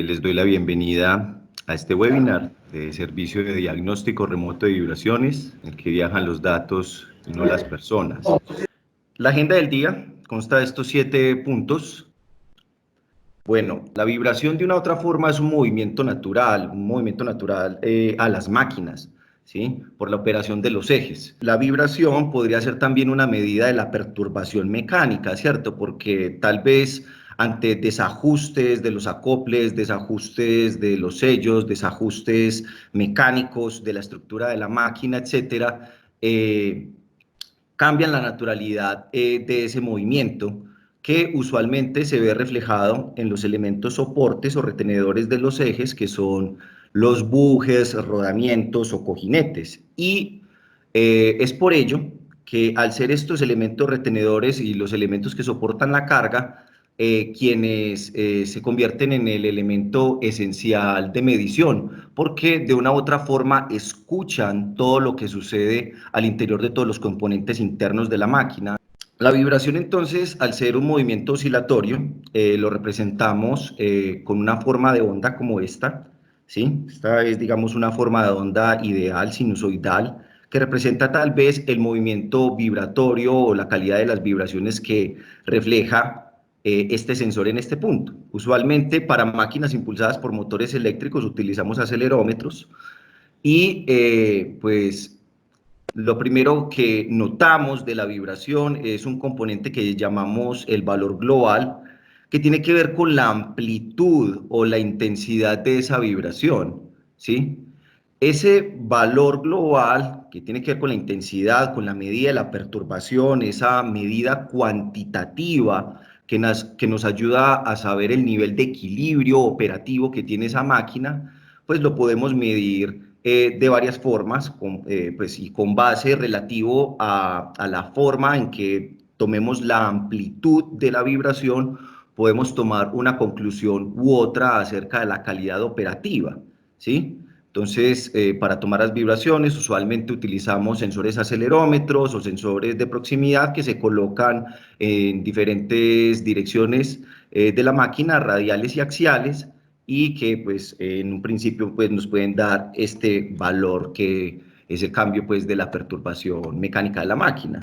Les doy la bienvenida a este webinar de servicio de diagnóstico remoto de vibraciones, en el que viajan los datos y no las personas. La agenda del día consta de estos 7 puntos. Bueno, la vibración de una u otra forma es un movimiento natural a las máquinas, ¿sí? Por la operación de los ejes. La vibración podría ser también una medida de la perturbación mecánica, ¿cierto? Porque tal vez ante desajustes de los acoples, desajustes de los sellos, desajustes mecánicos de la estructura de la máquina, etcétera, cambian la naturalidad de ese movimiento, que usualmente se ve reflejado en los elementos soportes o retenedores de los ejes, que son los bujes, rodamientos o cojinetes. Y es por ello que, al ser estos elementos retenedores y los elementos que soportan la carga, quienes se convierten en el elemento esencial de medición, porque de una u otra forma escuchan todo lo que sucede al interior de todos los componentes internos de la máquina. La vibración, entonces, al ser un movimiento oscilatorio, lo representamos con una forma de onda como esta, ¿sí? Esta es, digamos, una forma de onda ideal, sinusoidal, que representa tal vez el movimiento vibratorio o la calidad de las vibraciones que refleja este sensor en este punto. Usualmente, para máquinas impulsadas por motores eléctricos utilizamos acelerómetros y pues lo primero que notamos de la vibración es un componente que llamamos el valor global, que tiene que ver con la amplitud o la intensidad de esa vibración, ¿sí? Ese valor global, que tiene que ver con la intensidad, con la medida de la perturbación, esa medida cuantitativa que nos ayuda a saber el nivel de equilibrio operativo que tiene esa máquina, pues lo podemos medir de varias formas, pues, y con base relativo a la forma en que tomemos la amplitud de la vibración, podemos tomar una conclusión u otra acerca de la calidad operativa, ¿sí? Entonces, para tomar las vibraciones, usualmente utilizamos sensores acelerómetros o sensores de proximidad que se colocan en diferentes direcciones de la máquina, radiales y axiales, y que pues en un principio pues nos pueden dar este valor que es el cambio pues de la perturbación mecánica de la máquina.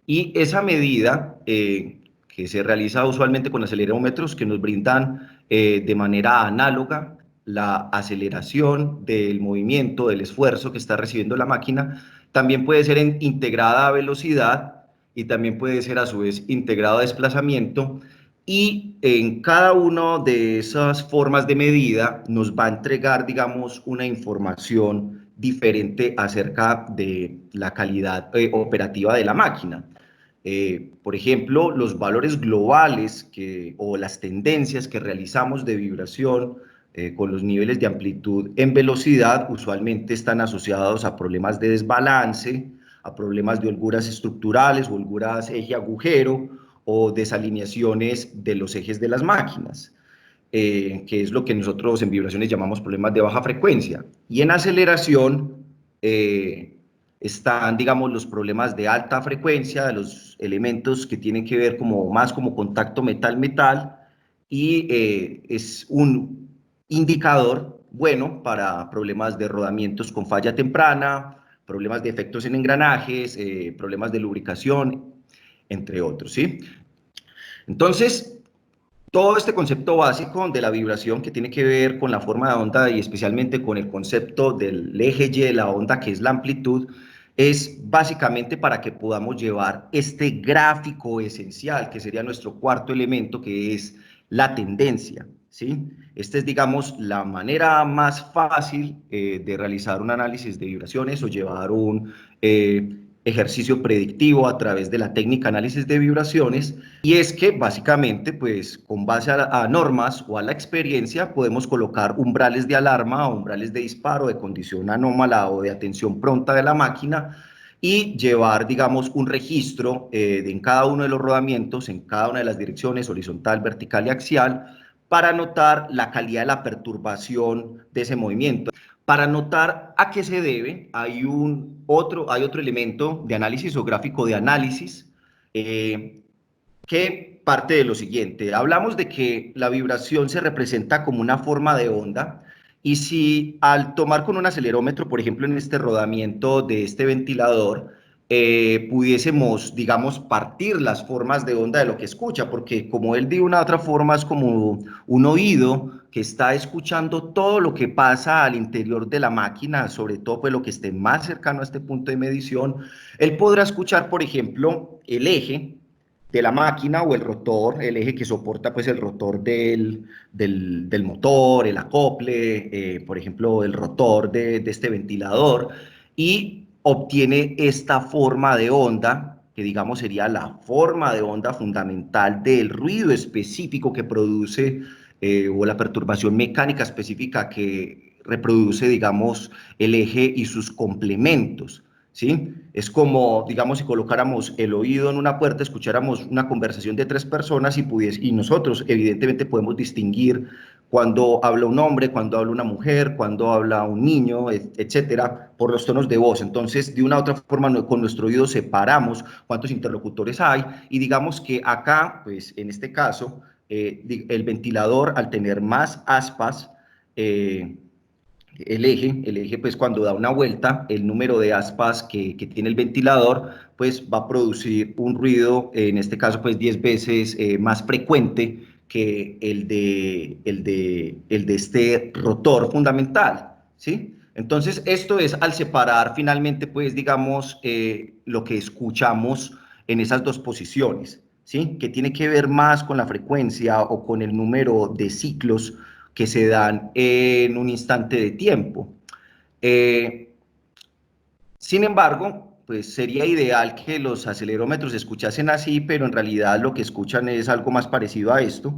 Y esa medida que se realiza usualmente con acelerómetros que nos brindan de manera análoga la aceleración del movimiento, del esfuerzo que está recibiendo la máquina, también puede ser integrada a velocidad y también puede ser a su vez integrado a desplazamiento, y en cada una de esas formas de medida nos va a entregar, digamos, una información diferente acerca de la calidad operativa de la máquina. Por ejemplo, los valores globales o las tendencias que realizamos de vibración con los niveles de amplitud en velocidad usualmente están asociados a problemas de desbalance, a problemas de holguras estructurales, holguras eje-agujero o desalineaciones de los ejes de las máquinas, que es lo que nosotros en vibraciones llamamos problemas de baja frecuencia. Y en aceleración están, digamos, los problemas de alta frecuencia, de los elementos que tienen que ver más como contacto metal-metal, y es un indicador bueno para problemas de rodamientos con falla temprana, problemas de efectos en engranajes, problemas de lubricación, entre otros, ¿sí? Entonces, todo este concepto básico de la vibración, que tiene que ver con la forma de onda y especialmente con el concepto del eje Y de la onda, que es la amplitud, es básicamente para que podamos llevar este gráfico esencial, que sería nuestro cuarto elemento, que es la tendencia, ¿sí? Esta es, digamos, la manera más fácil de realizar un análisis de vibraciones o llevar un ejercicio predictivo a través de la técnica análisis de vibraciones, y es que básicamente pues con base a normas o a la experiencia podemos colocar umbrales de alarma o umbrales de disparo, de condición anómala o de atención pronta de la máquina, y llevar, digamos, un registro en cada uno de los rodamientos, en cada una de las direcciones, horizontal, vertical y axial, para notar la calidad de la perturbación de ese movimiento. Para notar a qué se debe, hay otro elemento de análisis o gráfico de análisis que parte de lo siguiente. Hablamos de que la vibración se representa como una forma de onda y si al tomar con un acelerómetro, por ejemplo, en este rodamiento de este ventilador, pudiésemos, digamos, partir las formas de onda de lo que escucha, porque como él de una u otra forma es como un oído que está escuchando todo lo que pasa al interior de la máquina, sobre todo pues lo que esté más cercano a este punto de medición, él podrá escuchar, por ejemplo, el eje de la máquina o el rotor, el eje que soporta pues el rotor del motor, el acople, por ejemplo, el rotor de este ventilador, y obtiene esta forma de onda, que digamos sería la forma de onda fundamental del ruido específico que produce o la perturbación mecánica específica que reproduce, digamos, el eje y sus complementos. ¿Sí? Es como, digamos, si colocáramos el oído en una puerta, escucháramos una conversación de tres personas y nosotros evidentemente podemos distinguir cuando habla un hombre, cuando habla una mujer, cuando habla un niño, etcétera, por los tonos de voz. Entonces, de una u otra forma, con nuestro oído separamos cuántos interlocutores hay y digamos que acá, pues en este caso, el ventilador al tener más aspas, eh, el eje pues cuando da una vuelta, el número de aspas que tiene el ventilador pues va a producir un ruido, en este caso pues 10 veces más frecuente que el de este rotor fundamental, ¿sí? Entonces esto es al separar finalmente pues digamos lo que escuchamos en esas dos posiciones, ¿sí? Que tiene que ver más con la frecuencia o con el número de ciclos que se dan en un instante de tiempo. Eh, Sin embargo, pues sería ideal que los acelerómetros se escuchasen así, pero en realidad lo que escuchan es algo más parecido a esto,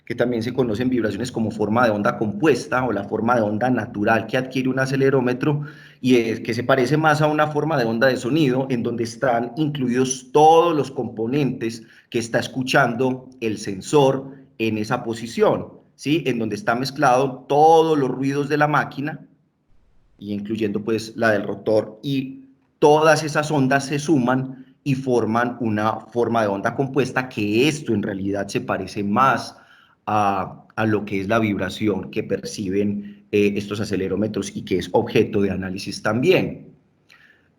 que también se conocen vibraciones como forma de onda compuesta o la forma de onda natural que adquiere un acelerómetro y es que se parece más a una forma de onda de sonido en donde están incluidos todos los componentes que está escuchando el sensor en esa posición, ¿sí? En donde está mezclado todos los ruidos de la máquina y incluyendo pues la del rotor, y todas esas ondas se suman y forman una forma de onda compuesta, que esto en realidad se parece más a lo que es la vibración que perciben estos acelerómetros y que es objeto de análisis también.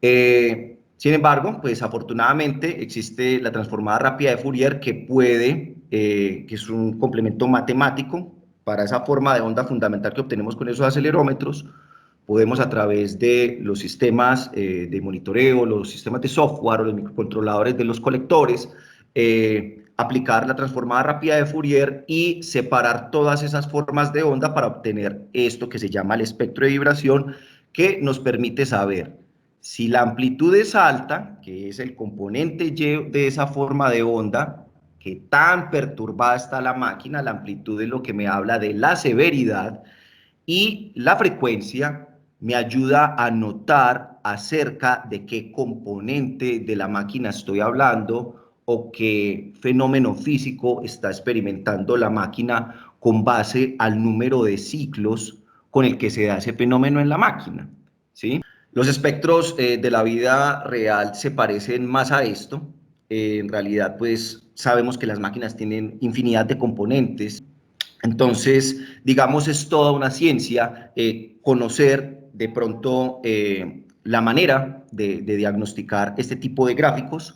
Sin embargo, pues afortunadamente existe la transformada rápida de Fourier que puede, que es un complemento matemático para esa forma de onda fundamental que obtenemos con esos acelerómetros. Podemos a través de los sistemas de monitoreo, los sistemas de software o los microcontroladores de los colectores, aplicar la transformada rápida de Fourier y separar todas esas formas de onda para obtener esto que se llama el espectro de vibración, que nos permite saber si la amplitud es alta, que es el componente Y de esa forma de onda, que tan perturbada está la máquina, la amplitud es lo que me habla de la severidad, y la frecuencia me ayuda a notar acerca de qué componente de la máquina estoy hablando o qué fenómeno físico está experimentando la máquina con base al número de ciclos con el que se da ese fenómeno en la máquina, ¿sí? Los espectros de la vida real se parecen más a esto. En realidad, pues sabemos que las máquinas tienen infinidad de componentes. Entonces, digamos, es toda una ciencia conocer de pronto la manera de diagnosticar este tipo de gráficos.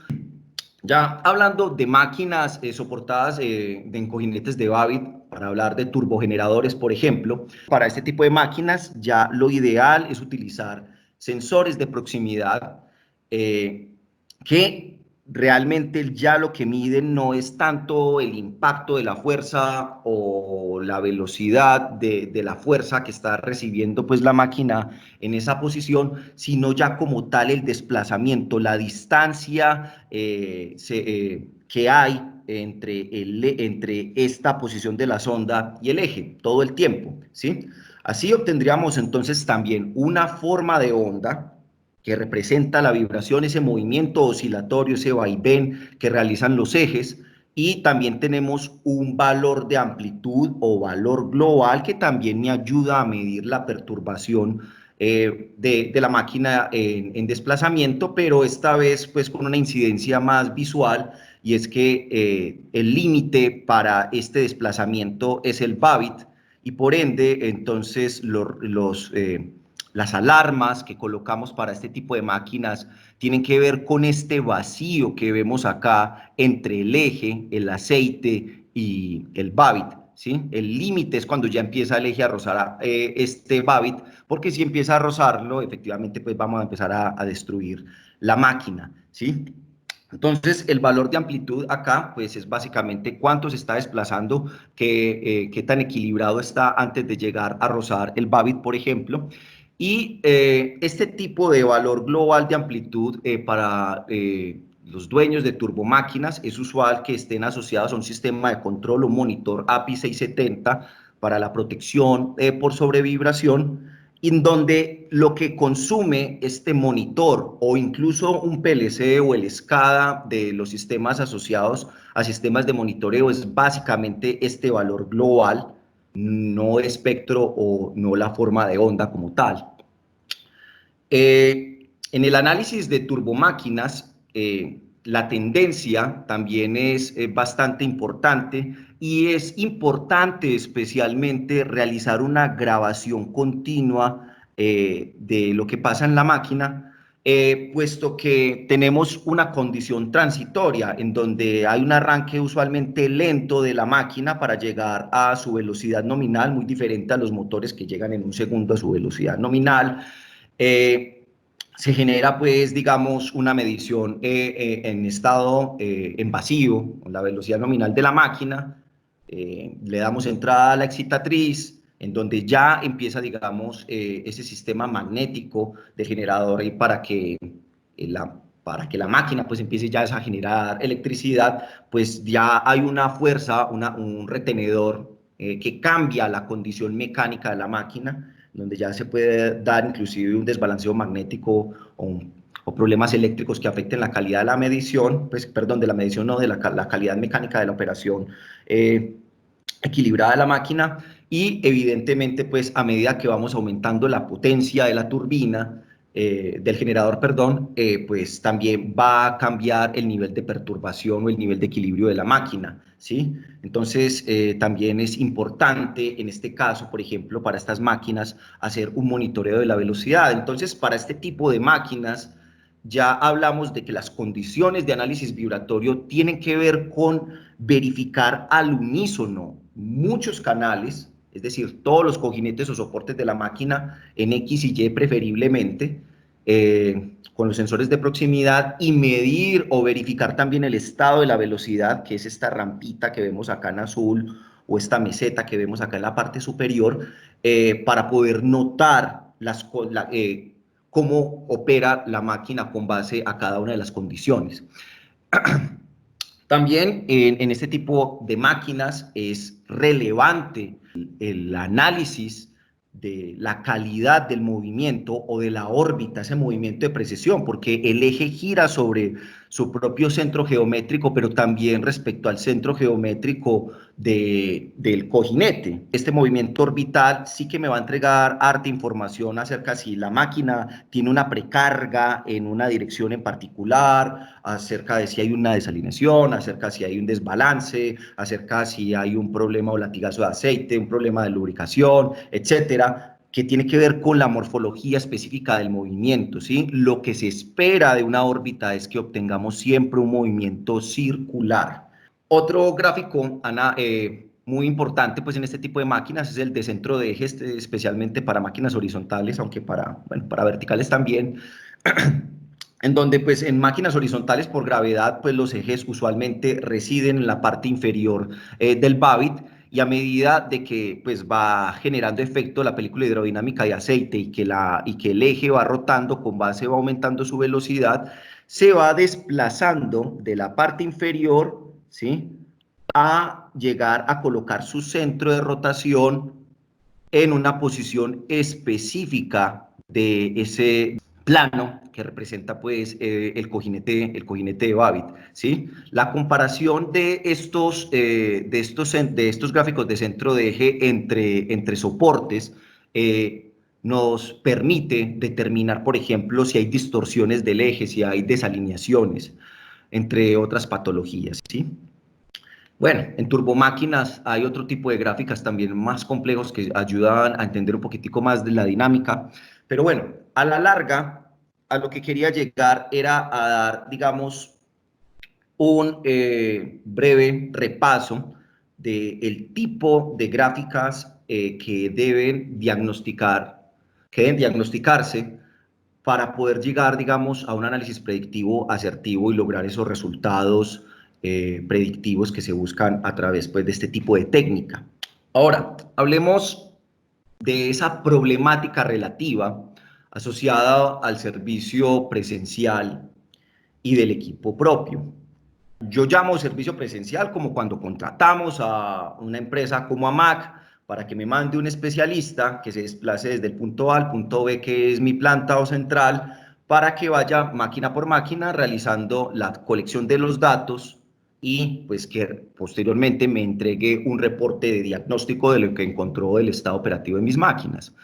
Ya hablando de máquinas soportadas en cojinetes de Babbitt, para hablar de turbogeneradores, por ejemplo, para este tipo de máquinas ya lo ideal es utilizar sensores de proximidad que realmente ya lo que miden no es tanto el impacto de la fuerza o la velocidad de la fuerza que está recibiendo pues la máquina en esa posición, sino ya como tal el desplazamiento, la distancia que hay entre esta posición de la sonda y el eje todo el tiempo, ¿sí? Así obtendríamos entonces también una forma de onda que representa la vibración, ese movimiento oscilatorio, ese vaivén que realizan los ejes, y también tenemos un valor de amplitud o valor global que también me ayuda a medir la perturbación de la máquina en desplazamiento, pero esta vez pues con una incidencia más visual y es que el límite para este desplazamiento es el Babbitt, y por ende, entonces, las alarmas que colocamos para este tipo de máquinas tienen que ver con este vacío que vemos acá entre el eje, el aceite y el Babbitt, ¿sí? El límite es cuando ya empieza el eje a rozar este Babbitt, porque si empieza a rozarlo, efectivamente, pues vamos a empezar a destruir la máquina, ¿sí? Entonces, el valor de amplitud acá, pues es básicamente cuánto se está desplazando, qué tan equilibrado está antes de llegar a rozar el Babbitt, por ejemplo. Y este tipo de valor global de amplitud para los dueños de turbomáquinas es usual que estén asociados a un sistema de control o monitor API 670 para la protección por sobrevibración, en donde lo que consume este monitor o incluso un PLC o el SCADA de los sistemas asociados a sistemas de monitoreo es básicamente este valor global, no espectro o no la forma de onda como tal. En el análisis de turbomáquinas, la tendencia también es bastante importante, y es importante especialmente realizar una grabación continua de lo que pasa en la máquina, puesto que tenemos una condición transitoria en donde hay un arranque usualmente lento de la máquina para llegar a su velocidad nominal, muy diferente a los motores que llegan en un segundo a su velocidad nominal. Eh, Se genera, pues, digamos, una medición en estado en vacío, con la velocidad nominal de la máquina. Le damos entrada a la excitatriz, en donde ya empieza, digamos, ese sistema magnético del generador y para que la máquina pues empiece ya a generar electricidad, pues ya hay una fuerza, un retenedor que cambia la condición mecánica de la máquina, donde ya se puede dar inclusive un desbalanceo magnético o problemas eléctricos que afecten la calidad de la medición, pues, perdón, de la medición, no, de la calidad mecánica de la operación equilibrada de la máquina. Y evidentemente, pues, a medida que vamos aumentando la potencia de la turbina, del generador, perdón, pues también va a cambiar el nivel de perturbación o el nivel de equilibrio de la máquina, ¿sí? Entonces, también es importante en este caso, por ejemplo, para estas máquinas, hacer un monitoreo de la velocidad. Entonces, para este tipo de máquinas, ya hablamos de que las condiciones de análisis vibratorio tienen que ver con verificar al unísono muchos canales, es decir, todos los cojinetes o soportes de la máquina en X y Y preferiblemente, con los sensores de proximidad, y medir o verificar también el estado de la velocidad, que es esta rampita que vemos acá en azul, o esta meseta que vemos acá en la parte superior, para poder notar cómo opera la máquina con base a cada una de las condiciones. También en este tipo de máquinas es relevante el análisis de la calidad del movimiento o de la órbita, ese movimiento de precesión, porque el eje gira sobre su propio centro geométrico, pero también respecto al centro geométrico del cojinete. Este movimiento orbital sí que me va a entregar harta información acerca si la máquina tiene una precarga en una dirección en particular, acerca de si hay una desalineación, acerca de si hay un desbalance, acerca de si hay un problema o latigazo de aceite, un problema de lubricación, etcétera, que tiene que ver con la morfología específica del movimiento, ¿sí? Lo que se espera de una órbita es que obtengamos siempre un movimiento circular. Otro gráfico, Ana, muy importante, pues, en este tipo de máquinas es el de centro de eje, especialmente para máquinas horizontales, aunque bueno, para verticales también, en donde, pues, en máquinas horizontales por gravedad, pues los ejes usualmente residen en la parte inferior del Babbitt, y a medida de que, pues, va generando efecto la película hidrodinámica de aceite, y que el eje va rotando con base, va aumentando su velocidad, se va desplazando de la parte inferior, ¿sí?, a llegar a colocar su centro de rotación en una posición específica de ese plano que representa, pues, el cojinete de Babbitt, ¿sí? La comparación de estos gráficos de centro de eje entre soportes nos permite determinar, por ejemplo, si hay distorsiones del eje, si hay desalineaciones. entre otras patologías, ¿sí? Bueno, en turbomáquinas hay otro tipo de gráficas también más complejos que ayudan a entender un poquitico más de la dinámica, pero bueno, a la larga, a lo que quería llegar era a dar, digamos, un breve repaso del tipo de gráficas que deben diagnosticarse para poder llegar, digamos, a un análisis predictivo asertivo y lograr esos resultados predictivos que se buscan a través, pues, de este tipo de técnica. Ahora, hablemos de esa problemática relativa asociada al servicio presencial y del equipo propio. Yo llamo servicio presencial como cuando contratamos a una empresa como AMAC para que me mande un especialista que se desplace desde el punto A al punto B, que es mi planta o central, para que vaya máquina por máquina realizando la colección de los datos y pues que posteriormente me entregue un reporte de diagnóstico de lo que encontró el estado operativo de mis máquinas.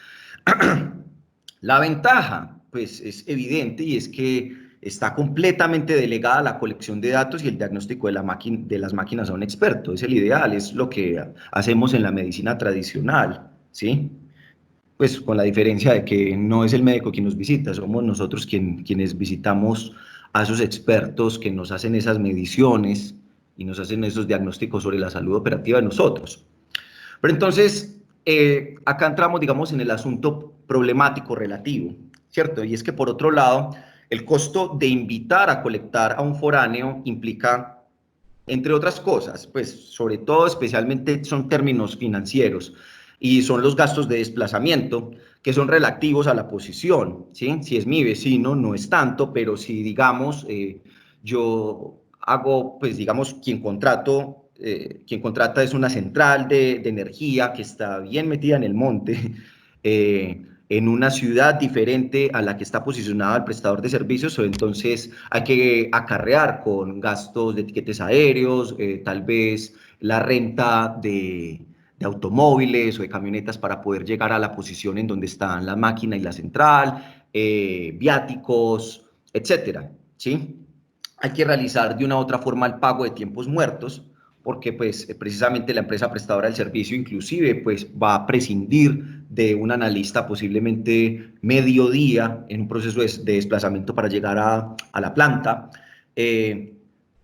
La ventaja, pues, es evidente y es que está completamente delegada la colección de datos y el diagnóstico de las máquinas a un experto. Es el ideal, es lo que hacemos en la medicina tradicional, ¿sí? Pues con la diferencia de que no es el médico quien nos visita, somos nosotros quienes visitamos a esos expertos que nos hacen esas mediciones y nos hacen esos diagnósticos sobre la salud operativa de nosotros. Pero entonces, acá entramos, digamos, en el asunto problemático relativo, ¿cierto? Y es que, por otro lado, el costo de invitar a colectar a un foráneo implica, entre otras cosas, pues, sobre todo, especialmente, son términos financieros y son los gastos de desplazamiento, que son relativos a la posición, ¿sí? Si es mi vecino, no es tanto, pero si, digamos, yo hago, pues, digamos, quien contrata es una central de energía que está bien metida en el monte, en una ciudad diferente a la que está posicionada el prestador de servicios, o entonces hay que acarrear con gastos de tiquetes aéreos, tal vez la renta de automóviles o de camionetas para poder llegar a la posición en donde están la máquina y la central, viáticos, etcétera, ¿sí? Hay que realizar de una u otra forma el pago de tiempos muertos, porque pues precisamente la empresa prestadora del servicio inclusive pues va a prescindir de un analista posiblemente mediodía en un proceso de desplazamiento para llegar a la planta.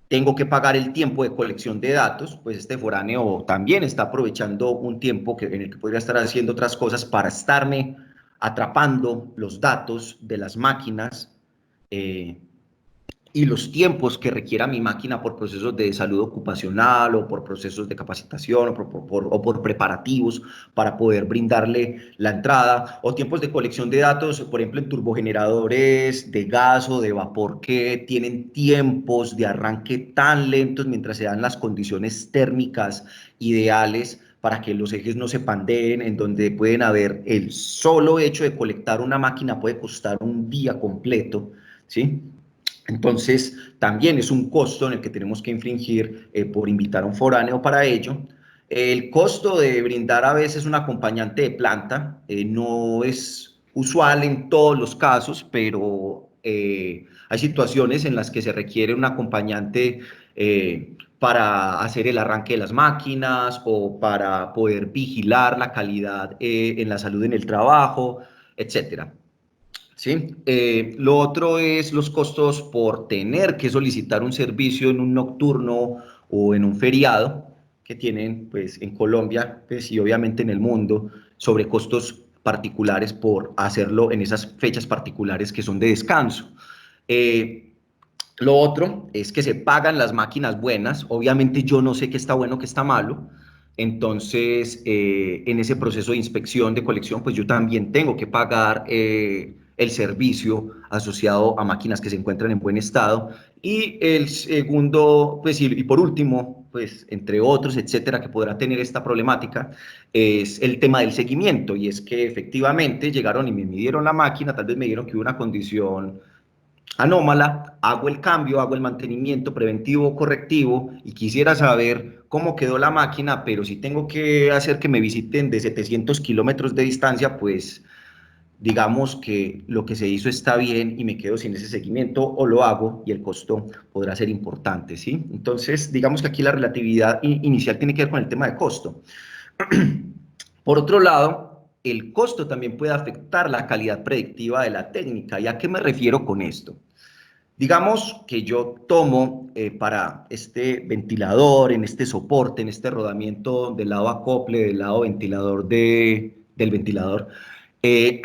Tengo que pagar el tiempo de colección de datos, pues este foráneo también está aprovechando un tiempo en el que podría estar haciendo otras cosas para estarme atrapando los datos de las máquinas, y los tiempos que requiera mi máquina por procesos de salud ocupacional o por procesos de capacitación o por preparativos para poder brindarle la entrada, o tiempos de colección de datos, por ejemplo, en turbogeneradores de gas o de vapor que tienen tiempos de arranque tan lentos mientras se dan las condiciones térmicas ideales para que los ejes no se pandeen, en donde pueden haber el solo hecho de colectar una máquina puede costar un día completo, ¿sí? Entonces, también es un costo en el que tenemos que infringir por invitar a un foráneo para ello. El costo de brindar a veces un acompañante de planta no es usual en todos los casos, pero hay situaciones en las que se requiere un acompañante para hacer el arranque de las máquinas o para poder vigilar la calidad en la salud en el trabajo, etcétera. ¿Sí? Lo otro es los costos por tener que solicitar un servicio en un nocturno o en un feriado que tienen, pues, en Colombia, pues, y obviamente en el mundo, sobre costos particulares por hacerlo en esas fechas particulares que son de descanso. Lo otro es que se pagan las máquinas buenas. Obviamente yo no sé qué está bueno, qué está malo. Entonces, en ese proceso de inspección, de colección, pues yo también tengo que pagar el servicio asociado a máquinas que se encuentran en buen estado. Y el segundo, pues, y por último, pues, entre otros, etcétera, que podrá tener esta problemática, es el tema del seguimiento. Y es que efectivamente llegaron y me midieron la máquina, tal vez me dijeron que hubo una condición anómala, hago el cambio, hago el mantenimiento preventivo, correctivo, y quisiera saber cómo quedó la máquina, pero si tengo que hacer que me visiten de 700 kilómetros de distancia, pues digamos que lo que se hizo está bien y me quedo sin ese seguimiento, o lo hago y el costo podrá ser importante, ¿sí? Entonces, digamos que aquí la relatividad inicial tiene que ver con el tema de costo. Por otro lado, el costo también puede afectar la calidad predictiva de la técnica. ¿Y a qué me refiero con esto? Digamos que yo tomo para este ventilador, en este soporte, en este rodamiento del lado acople, del lado ventilador del ventilador, eh,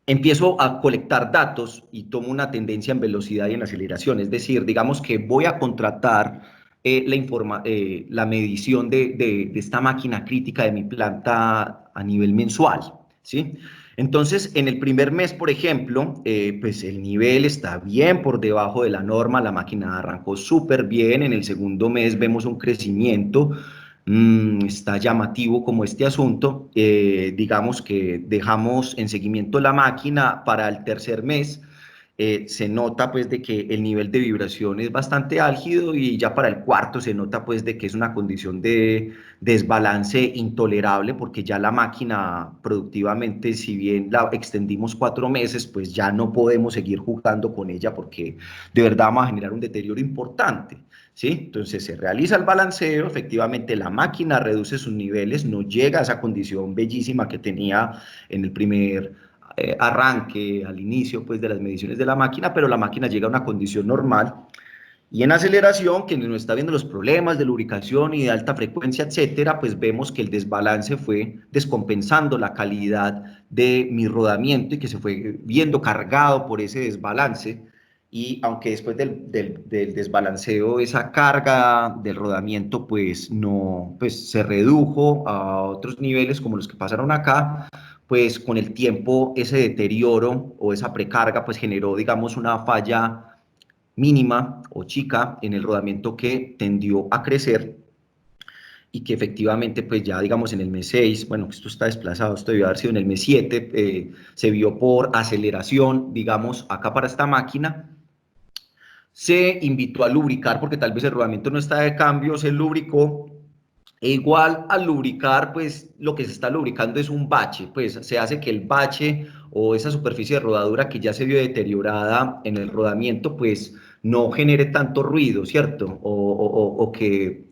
empiezo a colectar datos y tomo una tendencia en velocidad y en aceleración. Es decir, digamos que voy a contratar la medición de esta máquina crítica de mi planta a nivel mensual, ¿sí? Entonces, en el primer mes, por ejemplo, pues el nivel está bien por debajo de la norma, la máquina arrancó súper bien, en el segundo mes vemos un crecimiento, está llamativo como este asunto. Digamos que dejamos en seguimiento la máquina para el tercer mes. Se nota pues de que el nivel de vibración es bastante álgido, y ya para el cuarto se nota pues de que es una condición de desbalance intolerable, porque ya la máquina productivamente, si bien la extendimos 4 meses, pues ya no podemos seguir jugando con ella, porque de verdad vamos a generar un deterioro importante. ¿Sí? Entonces se realiza el balanceo, efectivamente la máquina reduce sus niveles, no llega a esa condición bellísima que tenía en el primer arranque, al inicio pues, de las mediciones de la máquina, pero la máquina llega a una condición normal. Y en aceleración, que nos está viendo los problemas de lubricación y de alta frecuencia, etcétera, pues vemos que el desbalance fue descompensando la calidad de mi rodamiento y que se fue viendo cargado por ese desbalance. Y aunque después del desbalanceo esa carga del rodamiento pues no, pues se redujo a otros niveles como los que pasaron acá, pues con el tiempo ese deterioro o esa precarga pues generó, digamos, una falla mínima o chica en el rodamiento, que tendió a crecer y que efectivamente pues ya digamos en el mes 6, bueno, esto está desplazado, esto debió haber sido en el mes 7, se vio por aceleración, digamos, acá para esta máquina. Se invitó a lubricar porque tal vez el rodamiento no está de cambio, se lubricó. E igual al lubricar, pues lo que se está lubricando es un bache, pues se hace que el bache o esa superficie de rodadura que ya se vio deteriorada en el rodamiento, pues no genere tanto ruido, ¿cierto? O que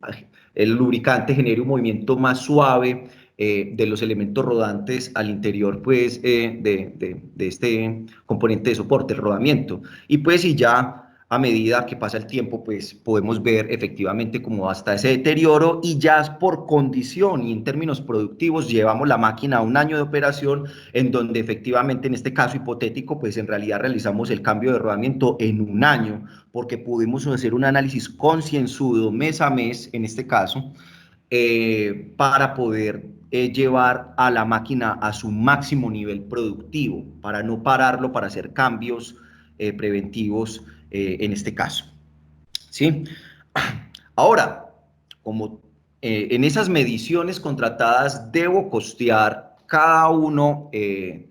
el lubricante genere un movimiento más suave de los elementos rodantes al interior, pues, de este componente de soporte, el rodamiento. Y pues si ya a medida que pasa el tiempo, pues podemos ver efectivamente cómo hasta ese deterioro, y ya por condición y en términos productivos llevamos la máquina a un año de operación, en donde efectivamente en este caso hipotético, pues en realidad realizamos el cambio de rodamiento en un año, porque pudimos hacer un análisis concienzudo mes a mes, en este caso, para poder llevar a la máquina a su máximo nivel productivo, para no pararlo, para hacer cambios preventivos en este caso. ¿Sí? Ahora, como en esas mediciones contratadas debo costear cada uno de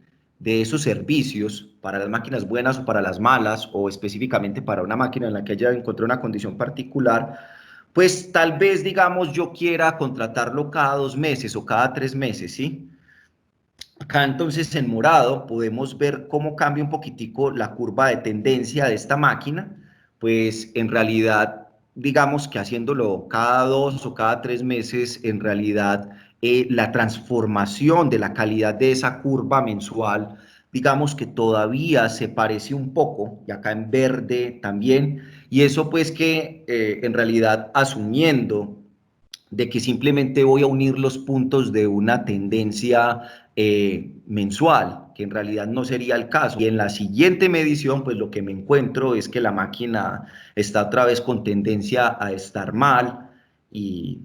esos servicios para las máquinas buenas o para las malas, o específicamente para una máquina en la que haya encontrado una condición particular, pues tal vez, digamos, yo quiera contratarlo cada 2 meses o cada 3 meses, ¿sí? Acá entonces en morado podemos ver cómo cambia un poquitico la curva de tendencia de esta máquina. Pues en realidad, digamos que haciéndolo cada 2 o cada 3 meses, en realidad la transformación de la calidad de esa curva mensual, digamos que todavía se parece un poco, y acá en verde también, y eso pues que en realidad, asumiendo de que simplemente voy a unir los puntos de una tendencia mensual, que en realidad no sería el caso. Y en la siguiente medición, pues lo que me encuentro es que la máquina está otra vez con tendencia a estar mal, y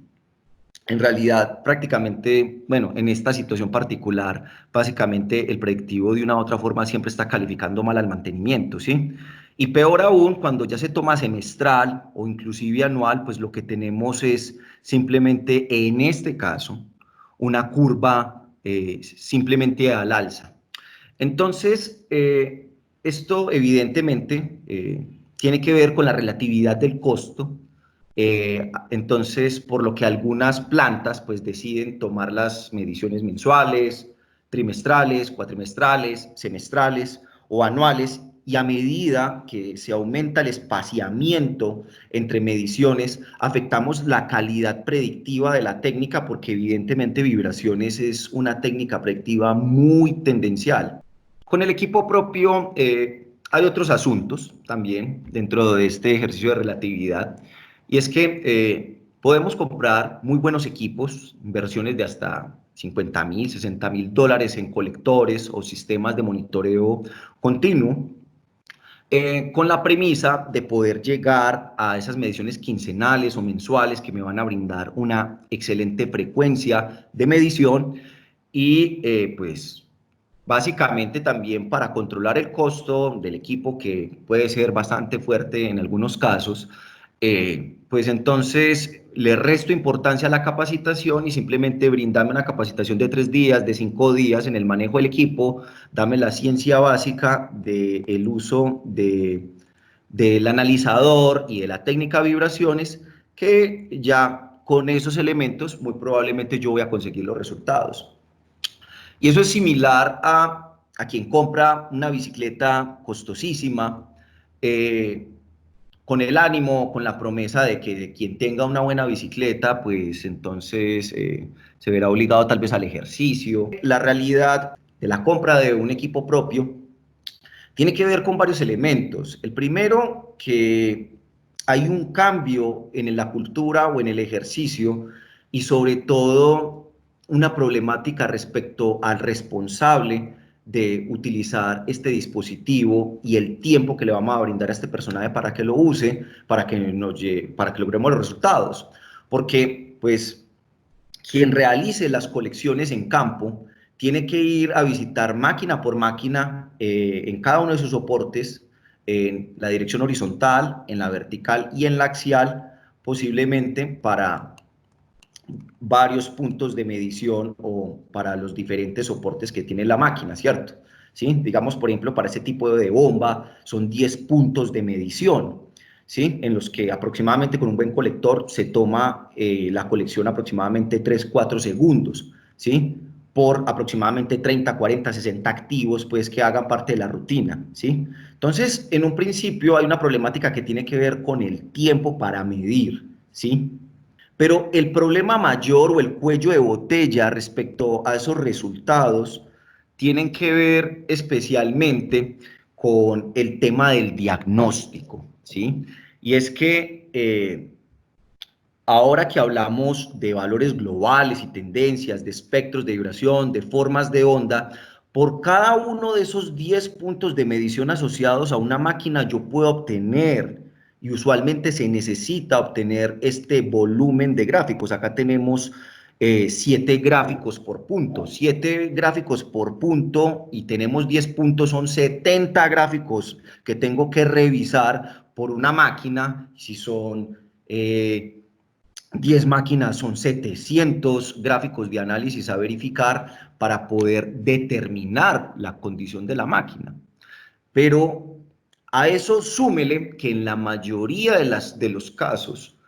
en realidad prácticamente, bueno, en esta situación particular, básicamente el predictivo de una u otra forma siempre está calificando mal al mantenimiento, ¿sí? Y peor aún, cuando ya se toma semestral o inclusive anual, pues lo que tenemos es simplemente, en este caso, una curva simplemente al alza. Entonces, esto evidentemente tiene que ver con la relatividad del costo. Entonces, por lo que algunas plantas pues deciden tomar las mediciones mensuales, trimestrales, cuatrimestrales, semestrales o anuales, y a medida que se aumenta el espaciamiento entre mediciones, afectamos la calidad predictiva de la técnica, porque evidentemente vibraciones es una técnica predictiva muy tendencial. Con el equipo propio hay otros asuntos también dentro de este ejercicio de relatividad, y es que podemos comprar muy buenos equipos, inversiones de hasta 50.000, 60.000 dólares en colectores o sistemas de monitoreo continuo, con la premisa de poder llegar a esas mediciones quincenales o mensuales que me van a brindar una excelente frecuencia de medición y pues básicamente también para controlar el costo del equipo, que puede ser bastante fuerte en algunos casos, pues entonces le resto importancia a la capacitación y simplemente brindame una capacitación de 3 días, de 5 días en el manejo del equipo, dame la ciencia básica del uso del analizador y de la técnica de vibraciones, que ya con esos elementos muy probablemente yo voy a conseguir los resultados. Y eso es similar a quien compra una bicicleta costosísima, eh, con el ánimo, con la promesa de que quien tenga una buena bicicleta, pues entonces se verá obligado tal vez al ejercicio. La realidad de la compra de un equipo propio tiene que ver con varios elementos. El primero, que hay un cambio en la cultura o en el ejercicio, y sobre todo una problemática respecto al responsable de utilizar este dispositivo y el tiempo que le vamos a brindar a este personaje para que lo use, para que logremos los resultados. Porque, pues, quien realice las colecciones en campo tiene que ir a visitar máquina por máquina en cada uno de sus soportes, en la dirección horizontal, en la vertical y en la axial, posiblemente para varios puntos de medición o para los diferentes soportes que tiene la máquina, ¿cierto? ¿Sí? Digamos, por ejemplo, para ese tipo de bomba son 10 puntos de medición, ¿sí? En los que aproximadamente con un buen colector se toma la colección aproximadamente 3-4 segundos, ¿sí? Por aproximadamente 30, 40, 60 activos, pues, que hagan parte de la rutina, ¿sí? Entonces, en un principio hay una problemática que tiene que ver con el tiempo para medir, ¿sí? Pero el problema mayor o el cuello de botella respecto a esos resultados tienen que ver especialmente con el tema del diagnóstico, ¿sí? Y es que ahora que hablamos de valores globales y tendencias, de espectros de vibración, de formas de onda, por cada uno de esos 10 puntos de medición asociados a una máquina yo puedo obtener, y usualmente se necesita obtener este volumen de gráficos. Acá tenemos 7 gráficos por punto, 7 gráficos por punto, y tenemos 10 puntos, son 70 gráficos que tengo que revisar por una máquina. Si son 10 máquinas, son 700 gráficos de análisis a verificar para poder determinar la condición de la máquina. Pero a eso súmele que en la mayoría de los casos,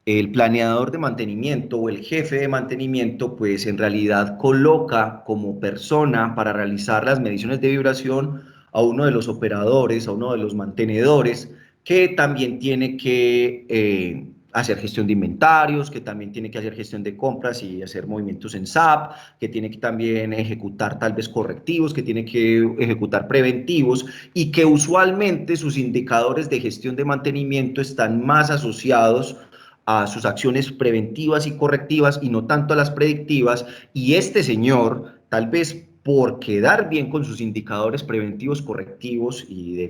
el planeador de mantenimiento o el jefe de mantenimiento, pues en realidad coloca como persona para realizar las mediciones de vibración a uno de los operadores, a uno de los mantenedores, que también tiene que hacer gestión de inventarios, que también tiene que hacer gestión de compras y hacer movimientos en SAP, que tiene que también ejecutar tal vez correctivos, que tiene que ejecutar preventivos, y que usualmente sus indicadores de gestión de mantenimiento están más asociados a sus acciones preventivas y correctivas y no tanto a las predictivas. Y este señor, tal vez por quedar bien con sus indicadores preventivos, correctivos y de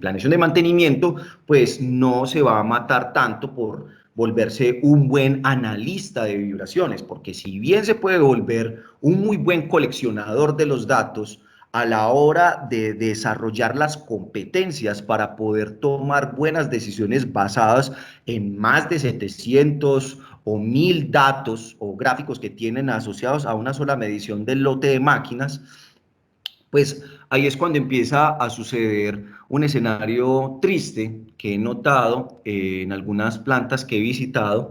planeación de mantenimiento, pues no se va a matar tanto por volverse un buen analista de vibraciones, porque si bien se puede volver un muy buen coleccionador de los datos, a la hora de desarrollar las competencias para poder tomar buenas decisiones basadas en más de 700 o 1000 datos o gráficos que tienen asociados a una sola medición del lote de máquinas, pues ahí es cuando empieza a suceder un escenario triste que he notado en algunas plantas que he visitado,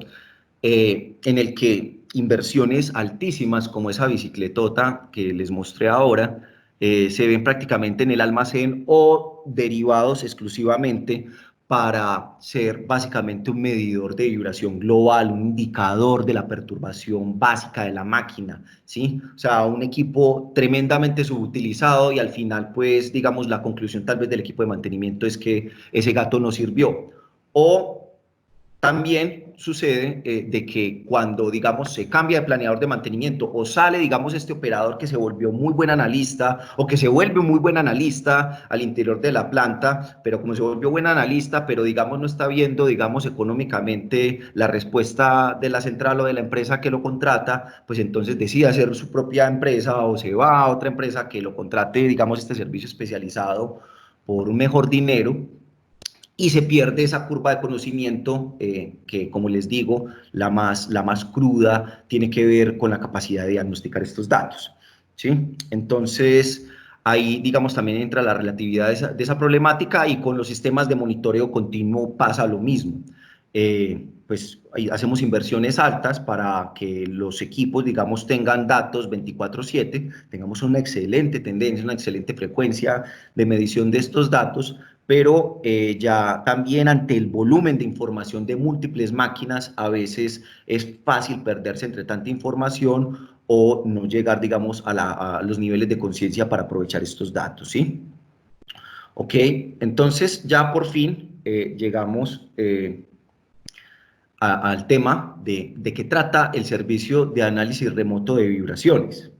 en el que inversiones altísimas como esa bicicletota que les mostré ahora, se ven prácticamente en el almacén o derivados exclusivamente para ser básicamente un medidor de vibración global, un indicador de la perturbación básica de la máquina, ¿sí? O sea, un equipo tremendamente subutilizado y al final, pues, digamos, la conclusión tal vez del equipo de mantenimiento es que ese gato no sirvió. O también sucede de que cuando, digamos, se cambia de planeador de mantenimiento o sale, digamos, este operador que se volvió muy buen analista o que se vuelve muy buen analista al interior de la planta, pero como se volvió buen analista, pero, digamos, no está viendo, digamos, económicamente la respuesta de la central o de la empresa que lo contrata, pues entonces decide hacer su propia empresa o se va a otra empresa que lo contrate, digamos, este servicio especializado por un mejor dinero y se pierde esa curva de conocimiento que, como les digo, la más cruda tiene que ver con la capacidad de diagnosticar estos datos, ¿sí? Entonces, ahí, digamos, también entra la relatividad de esa problemática y con los sistemas de monitoreo continuo pasa lo mismo. Pues ahí hacemos inversiones altas para que los equipos, digamos, tengan datos 24/7, tengamos una excelente tendencia, una excelente frecuencia de medición de estos datos, pero ya también ante el volumen de información de múltiples máquinas, a veces es fácil perderse entre tanta información o no llegar, digamos, a los niveles de conciencia para aprovechar estos datos, ¿sí? Ok, entonces ya por fin llegamos al tema de qué trata el servicio de análisis remoto de vibraciones.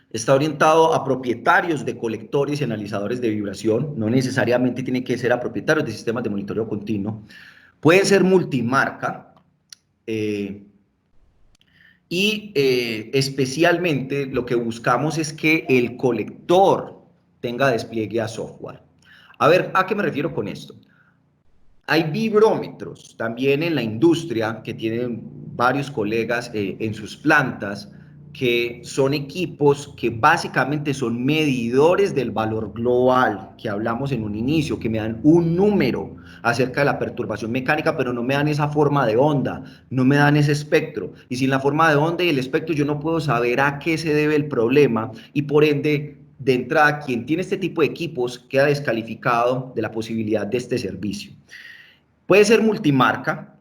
Está orientado a propietarios de colectores y analizadores de vibración, no necesariamente tiene que ser a propietarios de sistemas de monitoreo continuo. Pueden ser multimarca eh, y especialmente lo que buscamos es que el colector tenga despliegue a software. A ver, ¿a qué me refiero con esto? Hay vibrómetros también en la industria que tienen varios colegas en sus plantas, que son equipos que básicamente son medidores del valor global que hablamos en un inicio, que me dan un número acerca de la perturbación mecánica, pero no me dan esa forma de onda, no me dan ese espectro. Y sin la forma de onda y el espectro yo no puedo saber a qué se debe el problema y por ende, de entrada, quien tiene este tipo de equipos queda descalificado de la posibilidad de este servicio. Puede ser multimarca,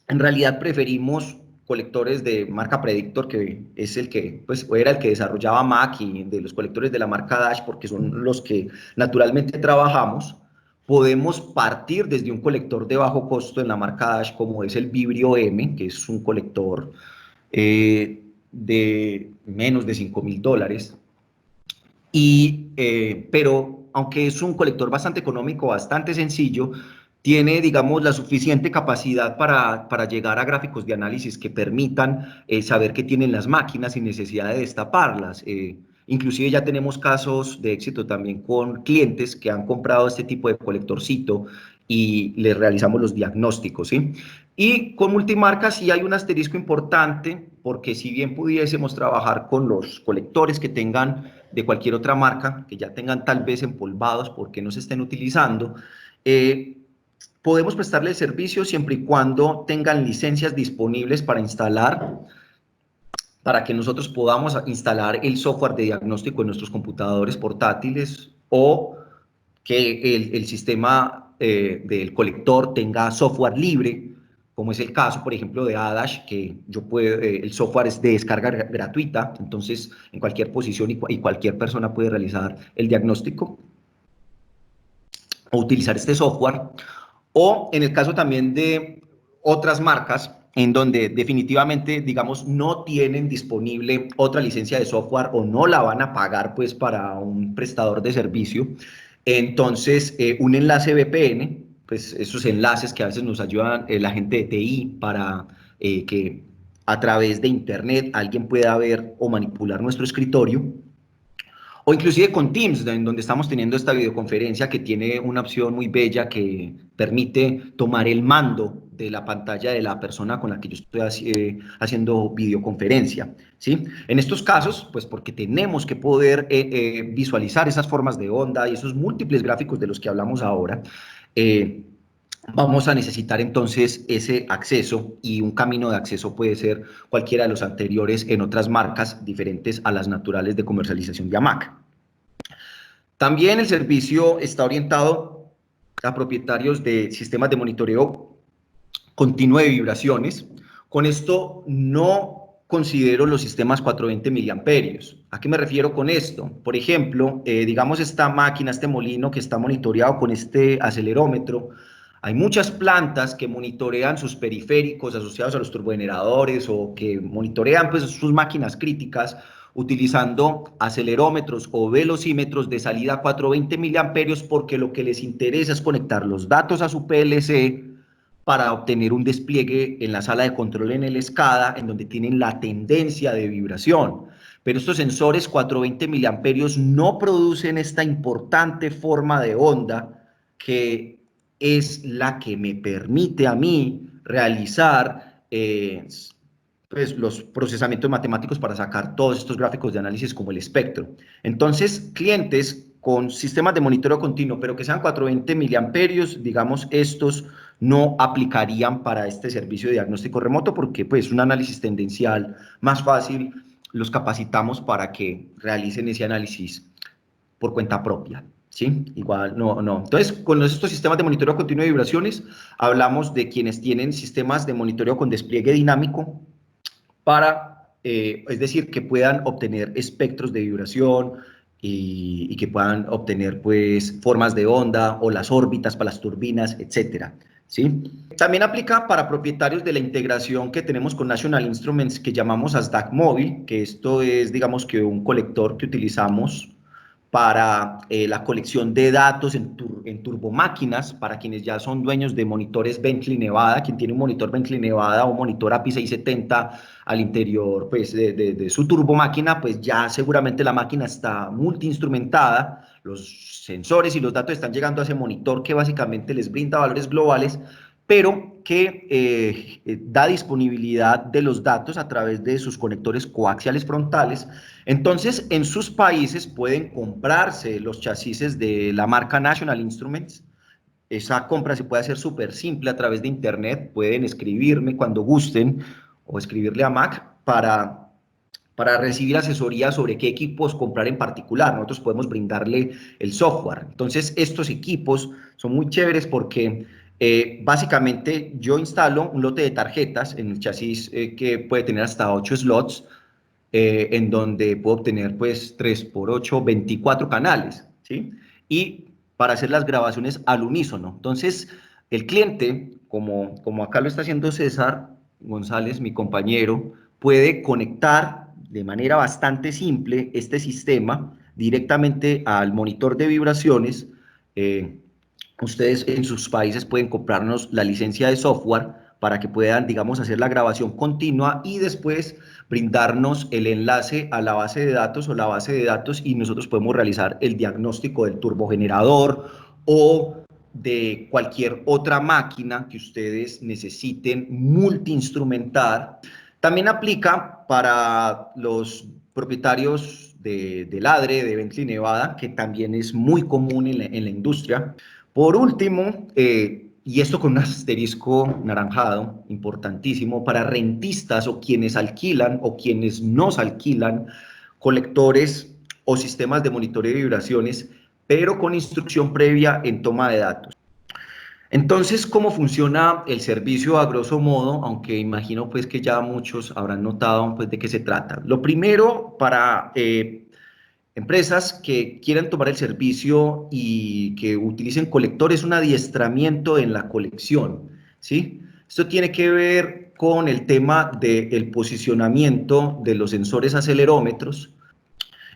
en realidad preferimos colectores de marca Predictor, que es el que, pues, era el que desarrollaba Mac y de los colectores de la marca Dash, porque son los que naturalmente trabajamos. Podemos partir desde un colector de bajo costo en la marca Dash, como es el Vibrio M, que es un colector de menos de $5.000. Pero aunque es un colector bastante económico, bastante sencillo, tiene, digamos, la suficiente capacidad para llegar a gráficos de análisis que permitan saber qué tienen las máquinas sin necesidad de destaparlas. Inclusive ya tenemos casos de éxito también con clientes que han comprado este tipo de colectorcito y les realizamos los diagnósticos, ¿sí? Y con multimarcas sí hay un asterisco importante, porque si bien pudiésemos trabajar con los colectores que tengan de cualquier otra marca, que ya tengan tal vez empolvados porque no se estén utilizando, eh, podemos prestarle el servicio siempre y cuando tengan licencias disponibles para instalar, para que nosotros podamos instalar el software de diagnóstico en nuestros computadores portátiles o que el sistema del colector tenga software libre, como es el caso, por ejemplo, de Adash, que el software es de descarga gratuita, entonces en cualquier posición y cualquier persona puede realizar el diagnóstico o utilizar este software. O en el caso también de otras marcas en donde definitivamente, digamos, no tienen disponible otra licencia de software o no la van a pagar pues para un prestador de servicio. Entonces, un enlace VPN, pues esos enlaces que a veces nos ayudan la gente de TI para que a través de Internet alguien pueda ver o manipular nuestro escritorio, o inclusive con Teams, en donde estamos teniendo esta videoconferencia que tiene una opción muy bella que permite tomar el mando de la pantalla de la persona con la que yo estoy haciendo videoconferencia, ¿sí? En estos casos, pues porque tenemos que poder visualizar esas formas de onda y esos múltiples gráficos de los que hablamos ahora, vamos a necesitar entonces ese acceso, y un camino de acceso puede ser cualquiera de los anteriores en otras marcas diferentes a las naturales de comercialización de AMAC. También el servicio está orientado a propietarios de sistemas de monitoreo continuo de vibraciones. Con esto no considero los sistemas 420 miliamperios. ¿A qué me refiero con esto? Por ejemplo, digamos esta máquina, este molino que está monitoreado con este acelerómetro. Hay muchas plantas que monitorean sus periféricos asociados a los turbogeneradores, o que monitorean pues sus máquinas críticas utilizando acelerómetros o velocímetros de salida 420 miliamperios, porque lo que les interesa es conectar los datos a su PLC para obtener un despliegue en la sala de control en el SCADA, en donde tienen la tendencia de vibración. Pero estos sensores 420 miliamperios no producen esta importante forma de onda que es la que me permite a mí realizar pues, los procesamientos matemáticos para sacar todos estos gráficos de análisis como el espectro. Entonces, clientes con sistemas de monitoreo continuo, pero que sean 420 miliamperios, digamos, estos no aplicarían para este servicio de diagnóstico remoto, porque pues un análisis tendencial más fácil los capacitamos para que realicen ese análisis por cuenta propia. ¿Sí? Igual, no. Entonces, con estos sistemas de monitoreo continuo de vibraciones, hablamos de quienes tienen sistemas de monitoreo con despliegue dinámico para, es decir, que puedan obtener espectros de vibración y que puedan obtener, pues, formas de onda o las órbitas para las turbinas, etcétera. ¿Sí? También aplica para propietarios de la integración que tenemos con National Instruments, que llamamos ASDAC móvil, que esto es, digamos, que un colector que utilizamos para la colección de datos en turbomáquinas, para quienes ya son dueños de monitores Bentley Nevada. Quien tiene un monitor Bentley Nevada o monitor API 670 al interior pues, de su turbomáquina, pues ya seguramente la máquina está multiinstrumentada, los sensores y los datos están llegando a ese monitor que básicamente les brinda valores globales, pero que da disponibilidad de los datos a través de sus conectores coaxiales frontales. Entonces, en sus países pueden comprarse los chasis de la marca National Instruments. Esa compra se puede hacer súper simple a través de internet. Pueden escribirme cuando gusten o escribirle a Mac para recibir asesoría sobre qué equipos comprar en particular. Nosotros podemos brindarle el software. Entonces, estos equipos son muy chéveres porque básicamente yo instalo un lote de tarjetas en el chasis que puede tener hasta 8 slots, en donde puedo obtener pues 3 por 8, 24 canales, ¿sí? Y para hacer las grabaciones al unísono. Entonces, el cliente, como acá lo está haciendo César González, mi compañero, puede conectar de manera bastante simple este sistema directamente al monitor de vibraciones. Ustedes en sus países pueden comprarnos la licencia de software para que puedan, digamos, hacer la grabación continua y después brindarnos el enlace a la base de datos o la base de datos, y nosotros podemos realizar el diagnóstico del turbogenerador o de cualquier otra máquina que ustedes necesiten multiinstrumentar. También aplica para los propietarios de Ladre, de Bentley Nevada, que también es muy común en la industria. Por último, y esto con un asterisco naranjado, importantísimo, para rentistas o quienes alquilan o quienes nos alquilan colectores o sistemas de monitoreo de vibraciones, pero con instrucción previa en toma de datos. Entonces, ¿cómo funciona el servicio a grosso modo? Aunque imagino pues que ya muchos habrán notado pues de qué se trata. Lo primero, para empresas que quieran tomar el servicio y que utilicen colectores, un adiestramiento en la colección, ¿sí? Esto tiene que ver con el tema del posicionamiento de los sensores acelerómetros.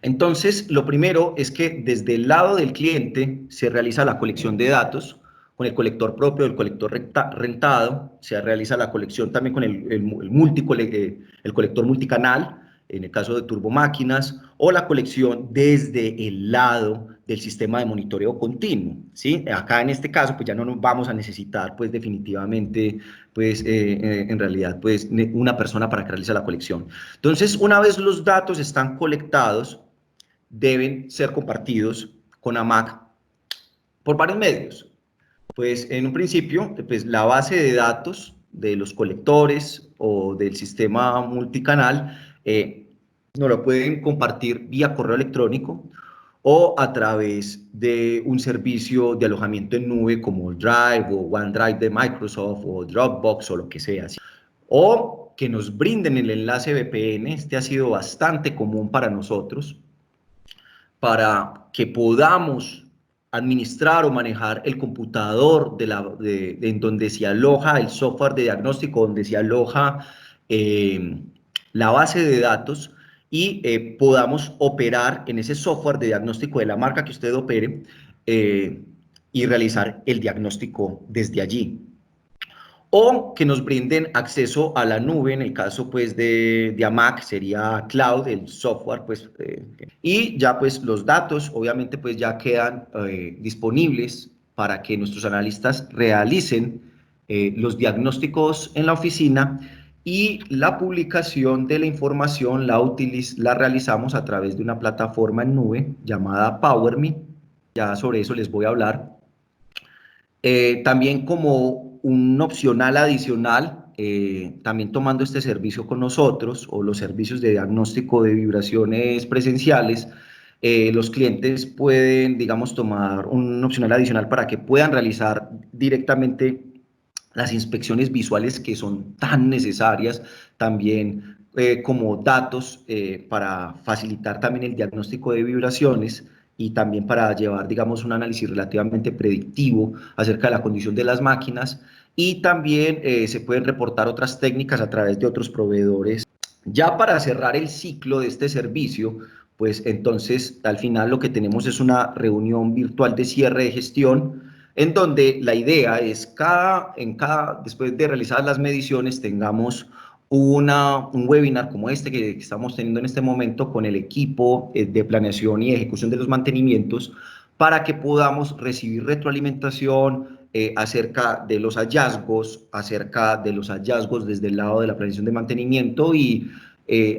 Entonces, lo primero es que desde el lado del cliente se realiza la colección de datos con el colector propio, el colector rentado. Se realiza la colección también con el colector multicanal, en el caso de turbomáquinas, o la colección desde el lado del sistema de monitoreo continuo, ¿sí? Acá en este caso, pues ya no nos vamos a necesitar, pues definitivamente, pues en realidad, pues una persona para que realice la colección. Entonces, una vez los datos están colectados, deben ser compartidos con AMAC por varios medios. Pues en un principio, pues la base de datos de los colectores o del sistema multicanal nos lo pueden compartir vía correo electrónico o a través de un servicio de alojamiento en nube como Drive o OneDrive de Microsoft o Dropbox o lo que sea. O que nos brinden el enlace VPN, este ha sido bastante común para nosotros, para que podamos administrar o manejar el computador en donde se aloja el software de diagnóstico, donde se aloja la base de datos y podamos operar en ese software de diagnóstico de la marca que usted opere y realizar el diagnóstico desde allí o que nos brinden acceso a la nube, en el caso pues de AMAC sería cloud, el software pues, y ya pues los datos obviamente pues ya quedan disponibles para que nuestros analistas realicen los diagnósticos en la oficina y la publicación de la información la realizamos a través de una plataforma en nube llamada PowerMe, ya sobre eso les voy a hablar. También como un opcional adicional, también tomando este servicio con nosotros o los servicios de diagnóstico de vibraciones presenciales, los clientes pueden, digamos, tomar un opcional adicional para que puedan realizar directamente las inspecciones visuales que son tan necesarias, también como datos para facilitar también el diagnóstico de vibraciones y también para llevar, digamos, un análisis relativamente predictivo acerca de la condición de las máquinas y también se pueden reportar otras técnicas a través de otros proveedores. Ya para cerrar el ciclo de este servicio, pues entonces al final lo que tenemos es una reunión virtual de cierre de gestión en donde la idea es después de realizar las mediciones, tengamos un webinar como este que estamos teniendo en este momento con el equipo de planeación y ejecución de los mantenimientos para que podamos recibir retroalimentación acerca de los hallazgos, desde el lado de la planeación de mantenimiento y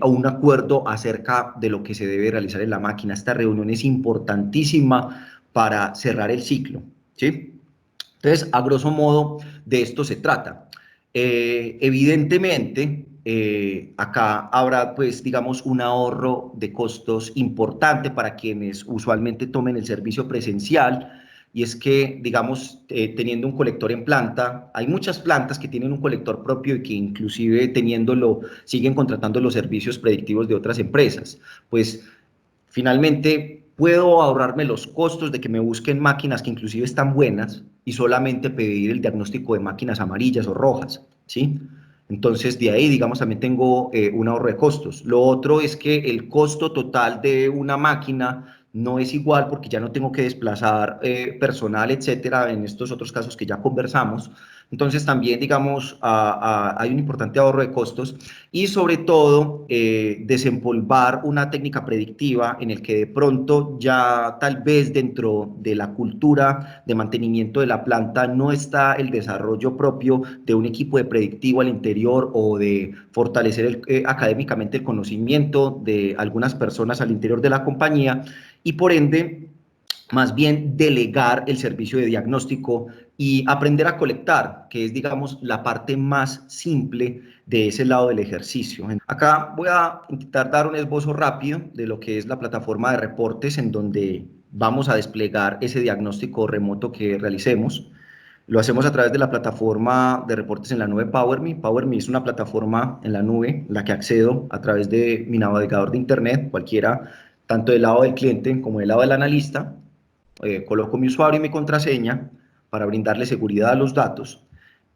a un acuerdo acerca de lo que se debe realizar en la máquina. Esta reunión es importantísima para cerrar el ciclo. ¿Sí? Entonces, a grosso modo, de esto se trata. Evidentemente, acá habrá, pues, digamos, un ahorro de costos importante para quienes usualmente tomen el servicio presencial, y es que, digamos, teniendo un colector en planta, hay muchas plantas que tienen un colector propio y que inclusive teniéndolo, siguen contratando los servicios predictivos de otras empresas. Pues finalmente, puedo ahorrarme los costos de que me busquen máquinas que inclusive están buenas y solamente pedir el diagnóstico de máquinas amarillas o rojas, ¿sí? Entonces, de ahí, digamos, también tengo un ahorro de costos. Lo otro es que el costo total de una máquina no es igual porque ya no tengo que desplazar personal, etcétera, en estos otros casos que ya conversamos. Entonces, también, digamos, hay un importante ahorro de costos y sobre todo desempolvar una técnica predictiva en el que de pronto ya tal vez dentro de la cultura de mantenimiento de la planta no está el desarrollo propio de un equipo de predictivo al interior o de fortalecer académicamente el conocimiento de algunas personas al interior de la compañía y por ende más bien delegar el servicio de diagnóstico y aprender a colectar, que es, digamos, la parte más simple de ese lado del ejercicio. Acá voy a intentar dar un esbozo rápido de lo que es la plataforma de reportes en donde vamos a desplegar ese diagnóstico remoto que realicemos. Lo hacemos a través de la plataforma de reportes en la nube PowerMe. PowerMe es una plataforma en la nube en la que accedo a través de mi navegador de internet, cualquiera, tanto del lado del cliente como del lado del analista. Coloco mi usuario y mi contraseña para brindarle seguridad a los datos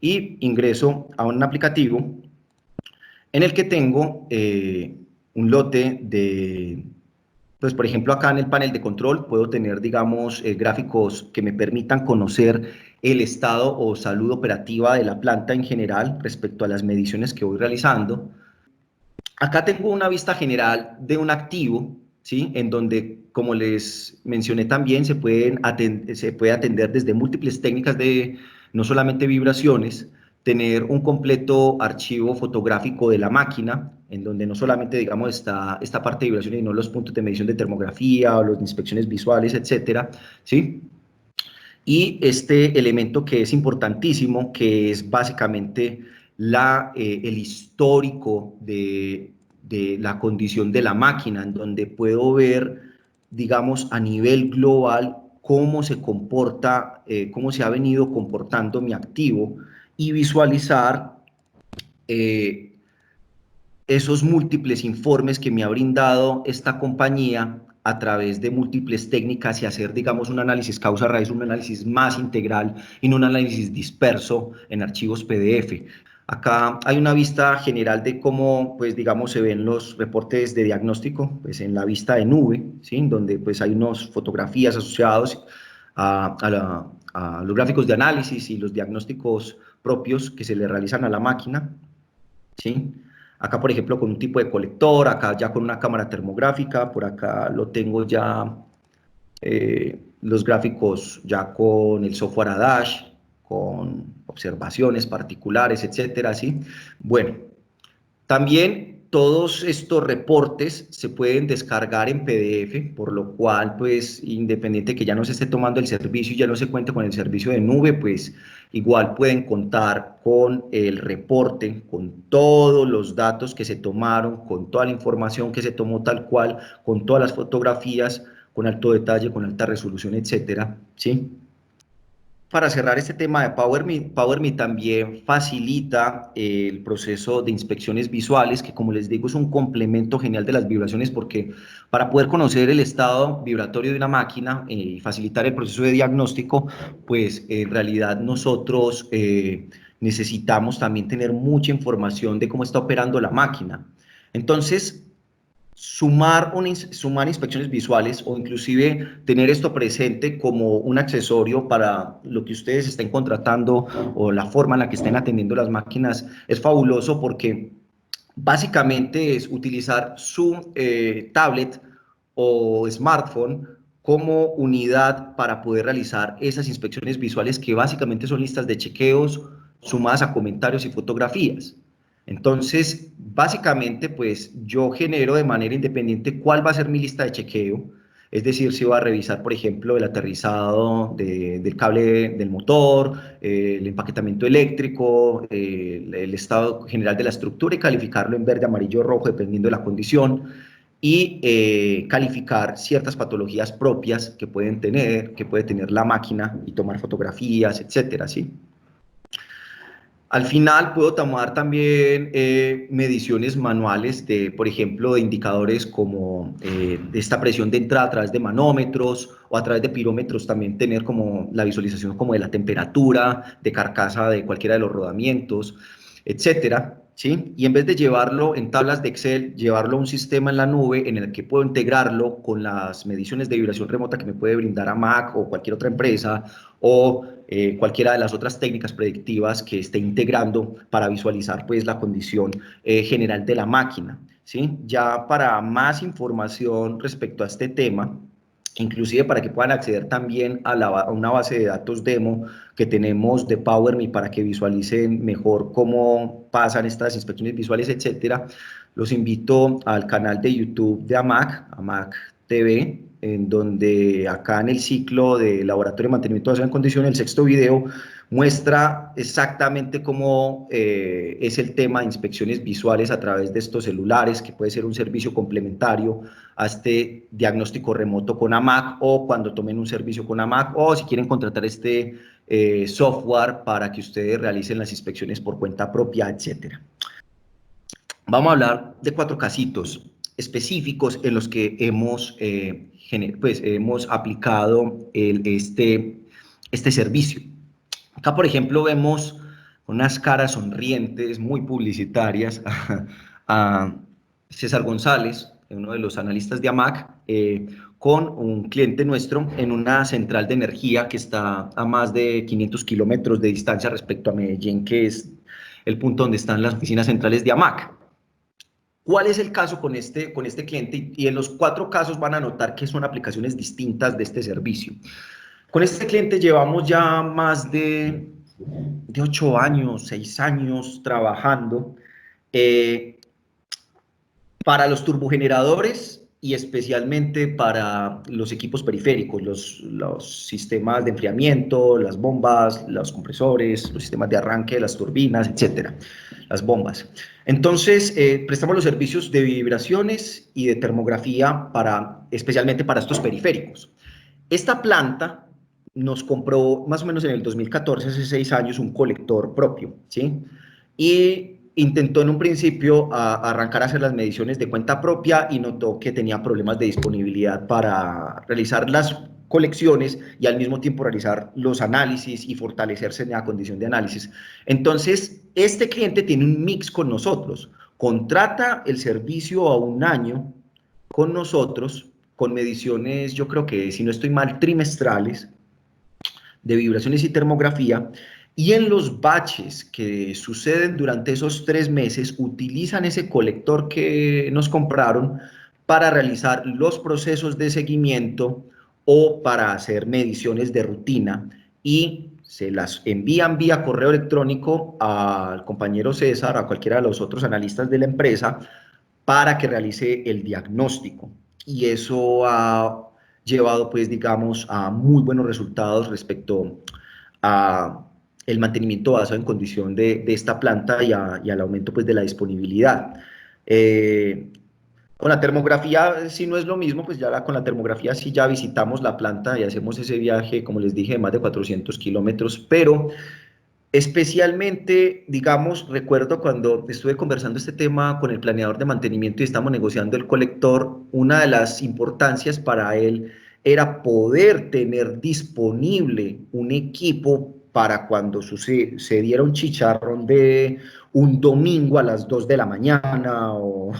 y ingreso a un aplicativo en el que tengo un lote de, pues por ejemplo acá en el panel de control puedo tener, digamos, gráficos que me permitan conocer el estado o salud operativa de la planta en general respecto a las mediciones que voy realizando. Acá tengo una vista general de un activo, ¿sí? En donde, como les mencioné también, se puede atender desde múltiples técnicas de no solamente vibraciones, tener un completo archivo fotográfico de la máquina, en donde no solamente, digamos, está esta parte de vibraciones, sino los puntos de medición de termografía o las inspecciones visuales, etcétera, ¿sí? Y este elemento que es importantísimo, que es básicamente el histórico de la condición de la máquina, en donde puedo ver, digamos, a nivel global cómo se comporta, cómo se ha venido comportando mi activo y visualizar esos múltiples informes que me ha brindado esta compañía a través de múltiples técnicas y hacer, digamos, un análisis causa-raíz, un análisis más integral y no un análisis disperso en archivos PDF. Acá hay una vista general de cómo, pues, digamos, se ven los reportes de diagnóstico, pues, en la vista de nube, ¿sí? Donde, pues, hay unas fotografías asociadas a los gráficos de análisis y los diagnósticos propios que se le realizan a la máquina, ¿sí? Acá, por ejemplo, con un tipo de colector, acá ya con una cámara termográfica, por acá lo tengo ya los gráficos ya con el software Adash, con observaciones particulares, etcétera, ¿sí? Bueno, también todos estos reportes se pueden descargar en PDF, por lo cual, pues, independiente que ya no se esté tomando el servicio y ya no se cuente con el servicio de nube, pues, igual pueden contar con el reporte, con todos los datos que se tomaron, con toda la información que se tomó tal cual, con todas las fotografías, con alto detalle, con alta resolución, etcétera, ¿sí? Para cerrar este tema de PowerMe también facilita el proceso de inspecciones visuales, que como les digo es un complemento genial de las vibraciones, porque para poder conocer el estado vibratorio de una máquina y facilitar el proceso de diagnóstico, pues en realidad nosotros necesitamos también tener mucha información de cómo está operando la máquina. Entonces, sumar inspecciones visuales o inclusive tener esto presente como un accesorio para lo que ustedes estén contratando o la forma en la que estén atendiendo las máquinas es fabuloso, porque básicamente es utilizar su tablet o smartphone como unidad para poder realizar esas inspecciones visuales, que básicamente son listas de chequeos sumadas a comentarios y fotografías. Entonces, básicamente, pues yo genero de manera independiente cuál va a ser mi lista de chequeo. Es decir, si voy a revisar, por ejemplo, el aterrizado del cable del motor, el empaquetamiento eléctrico, el estado general de la estructura, y calificarlo en verde, amarillo, rojo, dependiendo de la condición, y calificar ciertas patologías propias que puede tener la máquina, y tomar fotografías, etcétera, ¿sí? Al final puedo tomar también mediciones manuales de, por ejemplo, de indicadores como de esta presión de entrada a través de manómetros, o a través de pirómetros también tener como la visualización como de la temperatura de carcasa de cualquiera de los rodamientos, etcétera, ¿sí? Y en vez de llevarlo en tablas de Excel, llevarlo a un sistema en la nube en el que puedo integrarlo con las mediciones de vibración remota que me puede brindar AMAC o cualquier otra empresa, o cualquiera de las otras técnicas predictivas que esté integrando para visualizar, pues, la condición general de la máquina, ¿sí? Ya para más información respecto a este tema, inclusive para que puedan acceder también a una base de datos demo que tenemos de PowerMe para que visualicen mejor cómo pasan estas inspecciones visuales, etcétera, los invito al canal de YouTube de AMAC TV, en donde acá en el ciclo de Laboratorio de Mantenimiento de en Condiciones, el sexto video muestra exactamente cómo es el tema de inspecciones visuales a través de estos celulares, que puede ser un servicio complementario a este diagnóstico remoto con AMAC, o cuando tomen un servicio con AMAC, o si quieren contratar este software para que ustedes realicen las inspecciones por cuenta propia, etcétera. Vamos a hablar de 4 casitos específicos en los que hemos aplicado este servicio. Acá, por ejemplo, vemos unas caras sonrientes, muy publicitarias, a César González, uno de los analistas de AMAC, con un cliente nuestro en una central de energía que está a más de 500 kilómetros de distancia respecto a Medellín, que es el punto donde están las oficinas centrales de AMAC. ¿Cuál es el caso con este cliente? Y en los 4 casos van a notar que son aplicaciones distintas de este servicio. Con este cliente llevamos ya más de 8 años, 6 años trabajando. Para los turbogeneradores y especialmente para los equipos periféricos, los sistemas de enfriamiento, las bombas, los compresores, los sistemas de arranque, las turbinas, etcétera, las bombas. Entonces, prestamos los servicios de vibraciones y de termografía especialmente para estos periféricos. Esta planta nos compró más o menos en el 2014, hace 6 años, un colector propio, ¿sí? Y intentó en un principio arrancar a hacer las mediciones de cuenta propia y notó que tenía problemas de disponibilidad para realizar las colecciones y al mismo tiempo realizar los análisis y fortalecerse en la condición de análisis. Entonces, este cliente tiene un mix con nosotros, contrata el servicio a un año con nosotros, con mediciones, yo creo que si no estoy mal, trimestrales, de vibraciones y termografía, y en los baches que suceden durante esos 3 meses utilizan ese colector que nos compraron para realizar los procesos de seguimiento o para hacer mediciones de rutina y se las envían vía correo electrónico al compañero César, a cualquiera de los otros analistas de la empresa, para que realice el diagnóstico. Y eso ha llevado, pues, digamos, a muy buenos resultados respecto a el mantenimiento basado en condición de esta planta y al aumento, pues, de la disponibilidad. Eh, con la termografía sí no es lo mismo, pues ya con la termografía sí ya visitamos la planta y hacemos ese viaje, como les dije, de más de 400 kilómetros, pero especialmente, digamos, recuerdo cuando estuve conversando este tema con el planeador de mantenimiento y estamos negociando el colector, una de las importancias para él era poder tener disponible un equipo para cuando se diera un chicharrón de un domingo a las 2 de la mañana o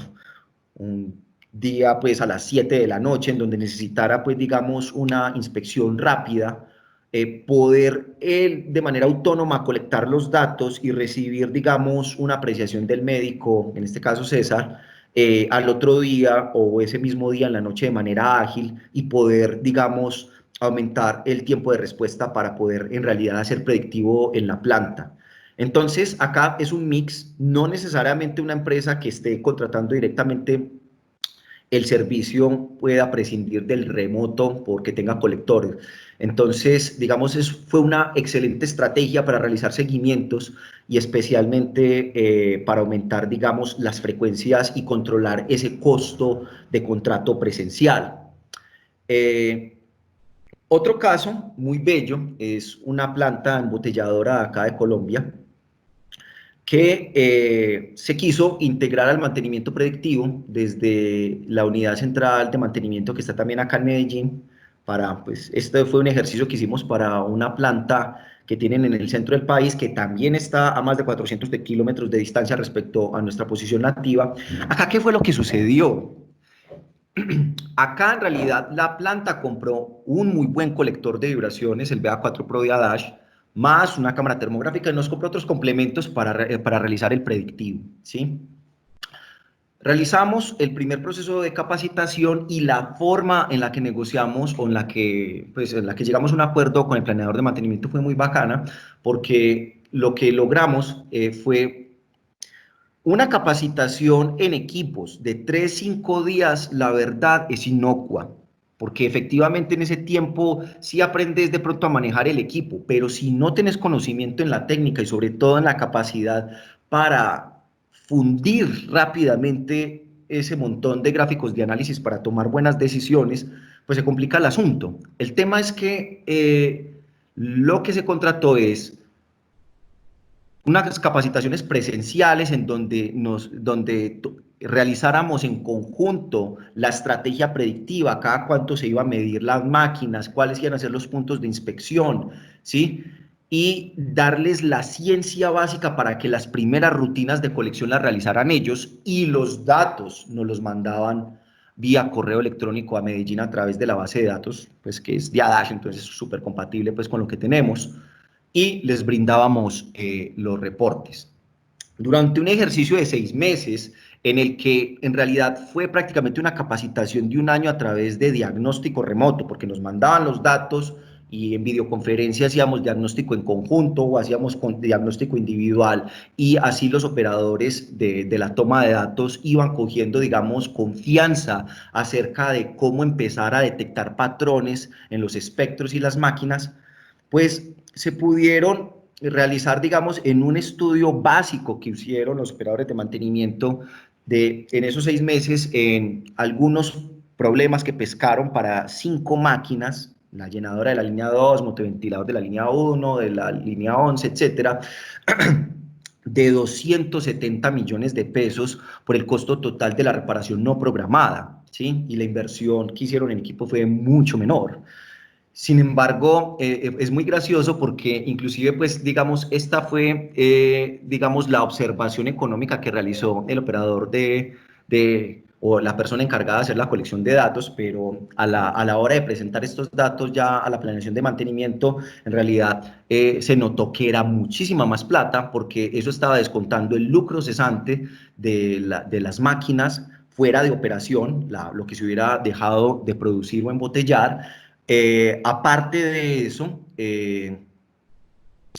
un día pues a las 7 de la noche en donde necesitara pues digamos una inspección rápida, poder él de manera autónoma colectar los datos y recibir digamos una apreciación del médico, en este caso César, al otro día o ese mismo día en la noche de manera ágil y poder digamos aumentar el tiempo de respuesta para poder en realidad hacer predictivo en la planta. Entonces, acá es un mix, no necesariamente una empresa que esté contratando directamente el servicio pueda prescindir del remoto porque tenga colectores. Entonces, digamos, fue una excelente estrategia para realizar seguimientos y especialmente para aumentar, digamos, las frecuencias y controlar ese costo de contrato presencial. Eh, Otro caso muy bello es una planta embotelladora acá de Colombia que se quiso integrar al mantenimiento predictivo desde la unidad central de mantenimiento que está también acá en Medellín. Pues, este fue un ejercicio que hicimos para una planta que tienen en el centro del país, que también está a más de 400 kilómetros de distancia respecto a nuestra posición nativa. Acá, ¿qué fue lo que sucedió? Acá en realidad la planta compró un muy buen colector de vibraciones, el BA4 Pro de Adash, más una cámara termográfica y nos compró otros complementos para realizar el predictivo, ¿sí? Realizamos el primer proceso de capacitación y la forma en la que negociamos o en la que llegamos a un acuerdo con el planeador de mantenimiento fue muy bacana porque lo que logramos fue una capacitación en equipos de 3, 5 días, la verdad, es inocua, porque efectivamente en ese tiempo sí aprendes de pronto a manejar el equipo, pero si no tienes conocimiento en la técnica y sobre todo en la capacidad para fundir rápidamente ese montón de gráficos de análisis para tomar buenas decisiones, pues se complica el asunto. El tema es que lo que se contrató es unas capacitaciones presenciales en donde realizáramos en conjunto la estrategia predictiva, cada cuánto se iba a medir las máquinas, cuáles iban a ser los puntos de inspección, ¿sí? Y darles la ciencia básica para que las primeras rutinas de colección las realizaran ellos y los datos nos los mandaban vía correo electrónico a Medellín a través de la base de datos, pues que es de Adash, entonces es súper compatible pues con lo que tenemos y les brindábamos los reportes. Durante un ejercicio de 6 meses, en el que en realidad fue prácticamente una capacitación de un año a través de diagnóstico remoto, porque nos mandaban los datos, y en videoconferencia hacíamos diagnóstico en conjunto o hacíamos diagnóstico individual, y así los operadores de la toma de datos iban cogiendo, digamos, confianza acerca de cómo empezar a detectar patrones en los espectros y las máquinas. Pues se pudieron realizar, digamos, en un estudio básico que hicieron los operadores de mantenimiento en esos 6 meses, en algunos problemas que pescaron para 5 máquinas, la llenadora de la línea 2, motoventilador de la línea 1, de la línea 11, etcétera, de 270 millones de pesos por el costo total de la reparación no programada, ¿sí? Y la inversión que hicieron en equipo fue mucho menor. Sin embargo, es muy gracioso porque inclusive, pues, digamos, esta fue, digamos, la observación económica que realizó el operador o la persona encargada de hacer la colección de datos, pero a la hora de presentar estos datos ya a la planeación de mantenimiento, en realidad se notó que era muchísima más plata, porque eso estaba descontando el lucro cesante de las máquinas fuera de operación, lo que se hubiera dejado de producir o embotellar. Aparte de eso,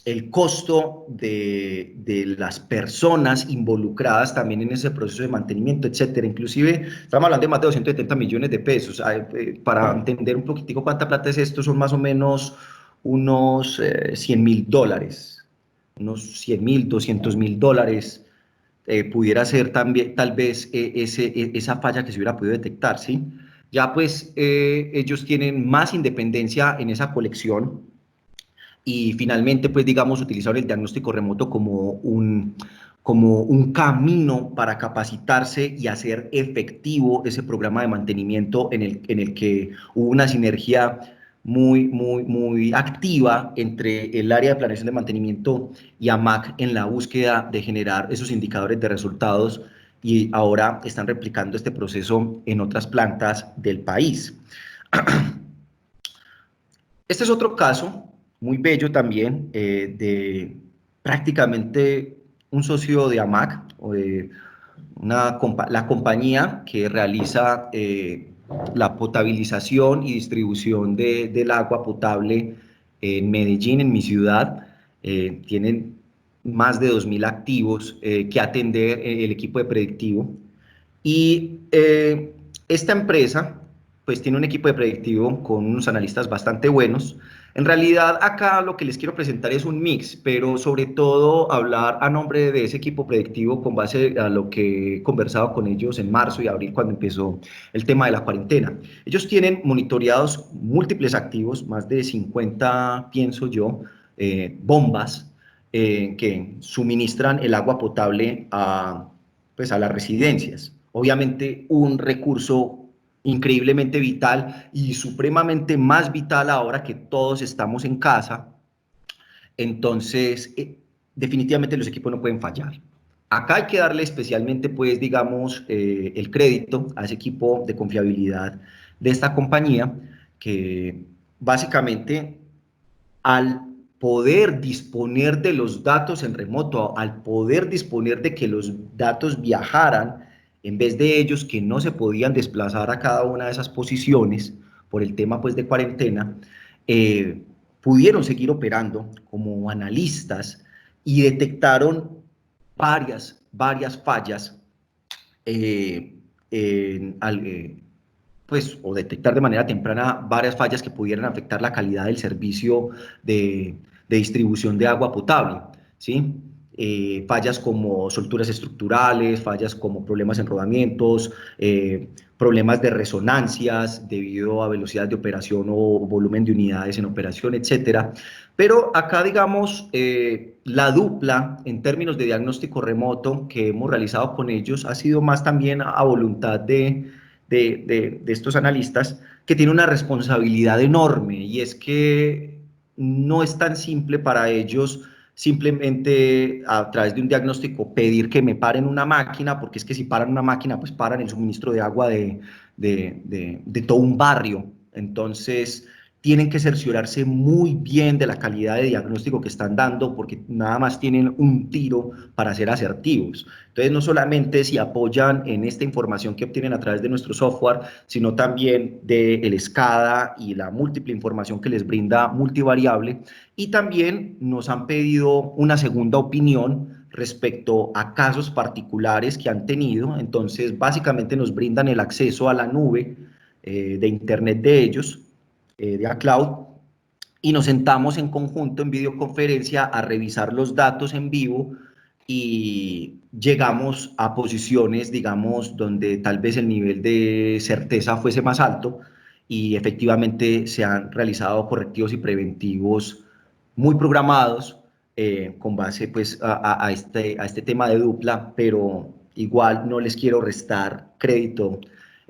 el costo de las personas involucradas también en ese proceso de mantenimiento, etcétera. Inclusive, estamos hablando de más de 270 millones de pesos. Para entender un poquitico cuánta plata es esto, son más o menos unos $100.000, unos 100.000, $200.000. Pudiera ser también, tal vez, esa falla que se hubiera podido detectar, ¿sí? Ya pues ellos tienen más independencia en esa colección, y finalmente, pues digamos, utilizaron el diagnóstico remoto como un camino para capacitarse y hacer efectivo ese programa de mantenimiento en el que hubo una sinergia muy activa entre el área de planeación de mantenimiento y AMAC en la búsqueda de generar esos indicadores de resultados, y ahora están replicando este proceso en otras plantas del país. Este es otro caso muy bello también, de prácticamente un socio de AMAC, o de la compañía que realiza la potabilización y distribución del agua potable en Medellín, en mi ciudad. Tienen más de 2.000 activos que atender el equipo de predictivo. Y esta empresa, pues, tiene un equipo de predictivo con unos analistas bastante buenos. En realidad, acá lo que les quiero presentar es un mix, pero sobre todo hablar a nombre de ese equipo predictivo con base a lo que he conversado con ellos en marzo y abril, cuando empezó el tema de la cuarentena. Ellos tienen monitoreados múltiples activos, más de 50, pienso yo, bombas que suministran el agua potable pues, a las residencias. Obviamente un recurso increíblemente vital y supremamente más vital ahora que todos estamos en casa. Entonces, definitivamente los equipos no pueden fallar. Acá hay que darle especialmente, pues, digamos, el crédito a ese equipo de confiabilidad de esta compañía, que básicamente, al poder disponer de los datos en remoto, al poder disponer de que los datos viajaran, en vez de ellos que no se podían desplazar a cada una de esas posiciones por el tema, pues, de cuarentena, eh, pudieron seguir operando como analistas y detectaron varias fallas, eh, pues, o detectar de manera temprana varias fallas que pudieran afectar la calidad del servicio de distribución de agua potable, ¿sí? Fallas como solturas estructurales, fallas como problemas en rodamientos, problemas de resonancias debido a velocidad de operación o volumen de unidades en operación, etcétera. Pero acá, digamos, la dupla en términos de diagnóstico remoto que hemos realizado con ellos ha sido más también a voluntad de estos analistas, que tienen una responsabilidad enorme, y es que no es tan simple para ellos simplemente a través de un diagnóstico pedir que me paren una máquina, porque es que si paran una máquina, pues paran el suministro de agua de todo un barrio. Entonces, tienen que cerciorarse muy bien de la calidad de diagnóstico que están dando, porque nada más tienen un tiro para ser asertivos. Entonces, no solamente si apoyan en esta información que obtienen a través de nuestro software, sino también del SCADA y la múltiple información que les brinda multivariable. Y también nos han pedido una segunda opinión respecto a casos particulares que han tenido. Entonces, básicamente nos brindan el acceso a la nube de Internet de ellos, de iCloud, y nos sentamos en conjunto en videoconferencia a revisar los datos en vivo y llegamos a posiciones, digamos, donde tal vez el nivel de certeza fuese más alto y efectivamente se han realizado correctivos y preventivos muy programados con base pues a este tema de dupla, pero igual no les quiero restar crédito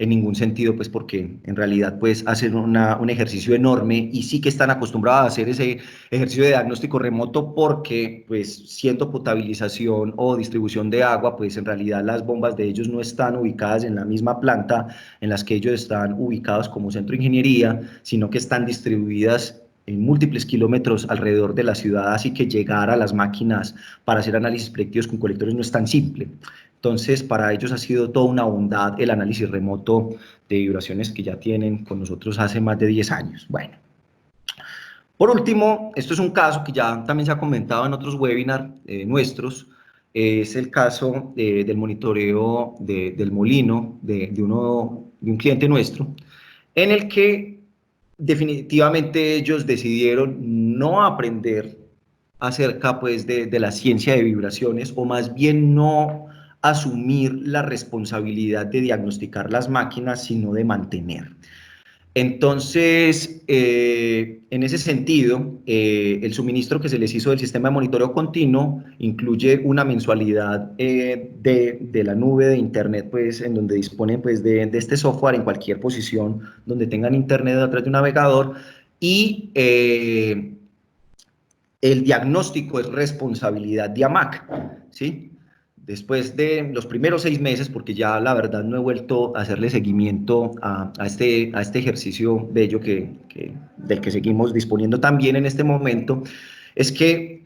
en ningún sentido, pues porque en realidad pues hacen un ejercicio enorme y sí que están acostumbrados a hacer ese ejercicio de diagnóstico remoto porque pues siendo potabilización o distribución de agua, pues en realidad las bombas de ellos no están ubicadas en la misma planta en las que ellos están ubicados como centro de ingeniería, sino que están distribuidas en múltiples kilómetros alrededor de la ciudad, así que llegar a las máquinas para hacer análisis predictivos con colectores no es tan simple. Entonces, para ellos ha sido toda una bondad el análisis remoto de vibraciones que ya tienen con nosotros hace más de 10 años. Bueno, por último, esto es un caso que ya también se ha comentado en otros webinars nuestros, es el caso del monitoreo del molino de un cliente nuestro, en el que definitivamente ellos decidieron no aprender acerca pues de la ciencia de vibraciones, o más bien no asumir la responsabilidad de diagnosticar las máquinas, sino de mantener. Entonces, en ese sentido, el suministro que se les hizo del sistema de monitoreo continuo incluye una mensualidad de la nube de Internet, pues, en donde disponen pues, de este software en cualquier posición donde tengan Internet a través de un navegador, y el diagnóstico es responsabilidad de AMAC, ¿sí? Después de los primeros 6 meses, porque ya la verdad no he vuelto a hacerle seguimiento a este ejercicio bello del que seguimos disponiendo también en este momento, es que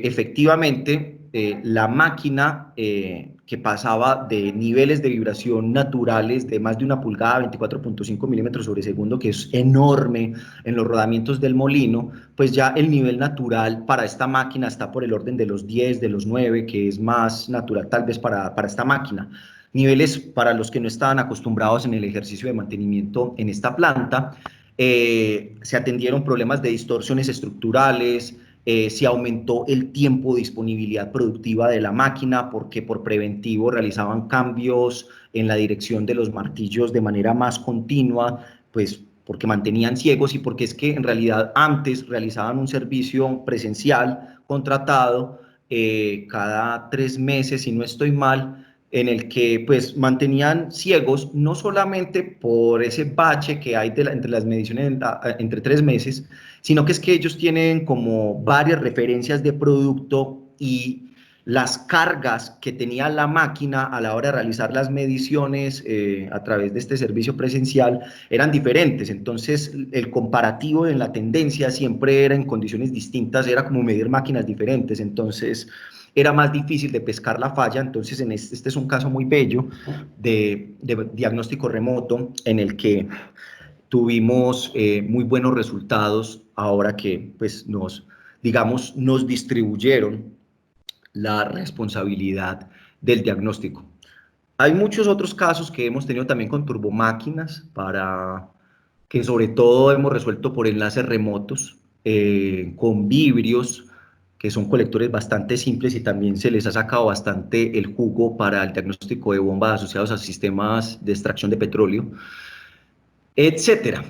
efectivamente la máquina que pasaba de niveles de vibración naturales de más de 1 pulgada, 24.5 milímetros sobre segundo, que es enorme en los rodamientos del molino, pues ya el nivel natural para esta máquina está por el orden de los 10, de los 9, que es más natural tal vez para esta máquina. Niveles para los que no estaban acostumbrados en el ejercicio de mantenimiento en esta planta. Se atendieron problemas de distorsiones estructurales, se aumentó el tiempo de disponibilidad productiva de la máquina porque por preventivo realizaban cambios en la dirección de los martillos de manera más continua, pues porque mantenían ciegos y porque es que en realidad antes realizaban un servicio presencial contratado cada 3 meses, si no estoy mal, en el que pues mantenían ciegos no solamente por ese bache que hay entre las mediciones entre 3 meses, sino que es que ellos tienen como varias referencias de producto y las cargas que tenía la máquina a la hora de realizar las mediciones a través de este servicio presencial eran diferentes. Entonces, el comparativo en la tendencia siempre era en condiciones distintas, era como medir máquinas diferentes. Entonces, era más difícil de pescar la falla. Entonces, este es un caso muy bello de diagnóstico remoto en el que tuvimos muy buenos resultados ahora que pues digamos, nos distribuyeron la responsabilidad del diagnóstico. Hay muchos otros casos que hemos tenido también con turbomáquinas, que sobre todo hemos resuelto por enlaces remotos, con vibrios, que son colectores bastante simples y también se les ha sacado bastante el jugo para el diagnóstico de bombas asociados a sistemas de extracción de petróleo, etcétera.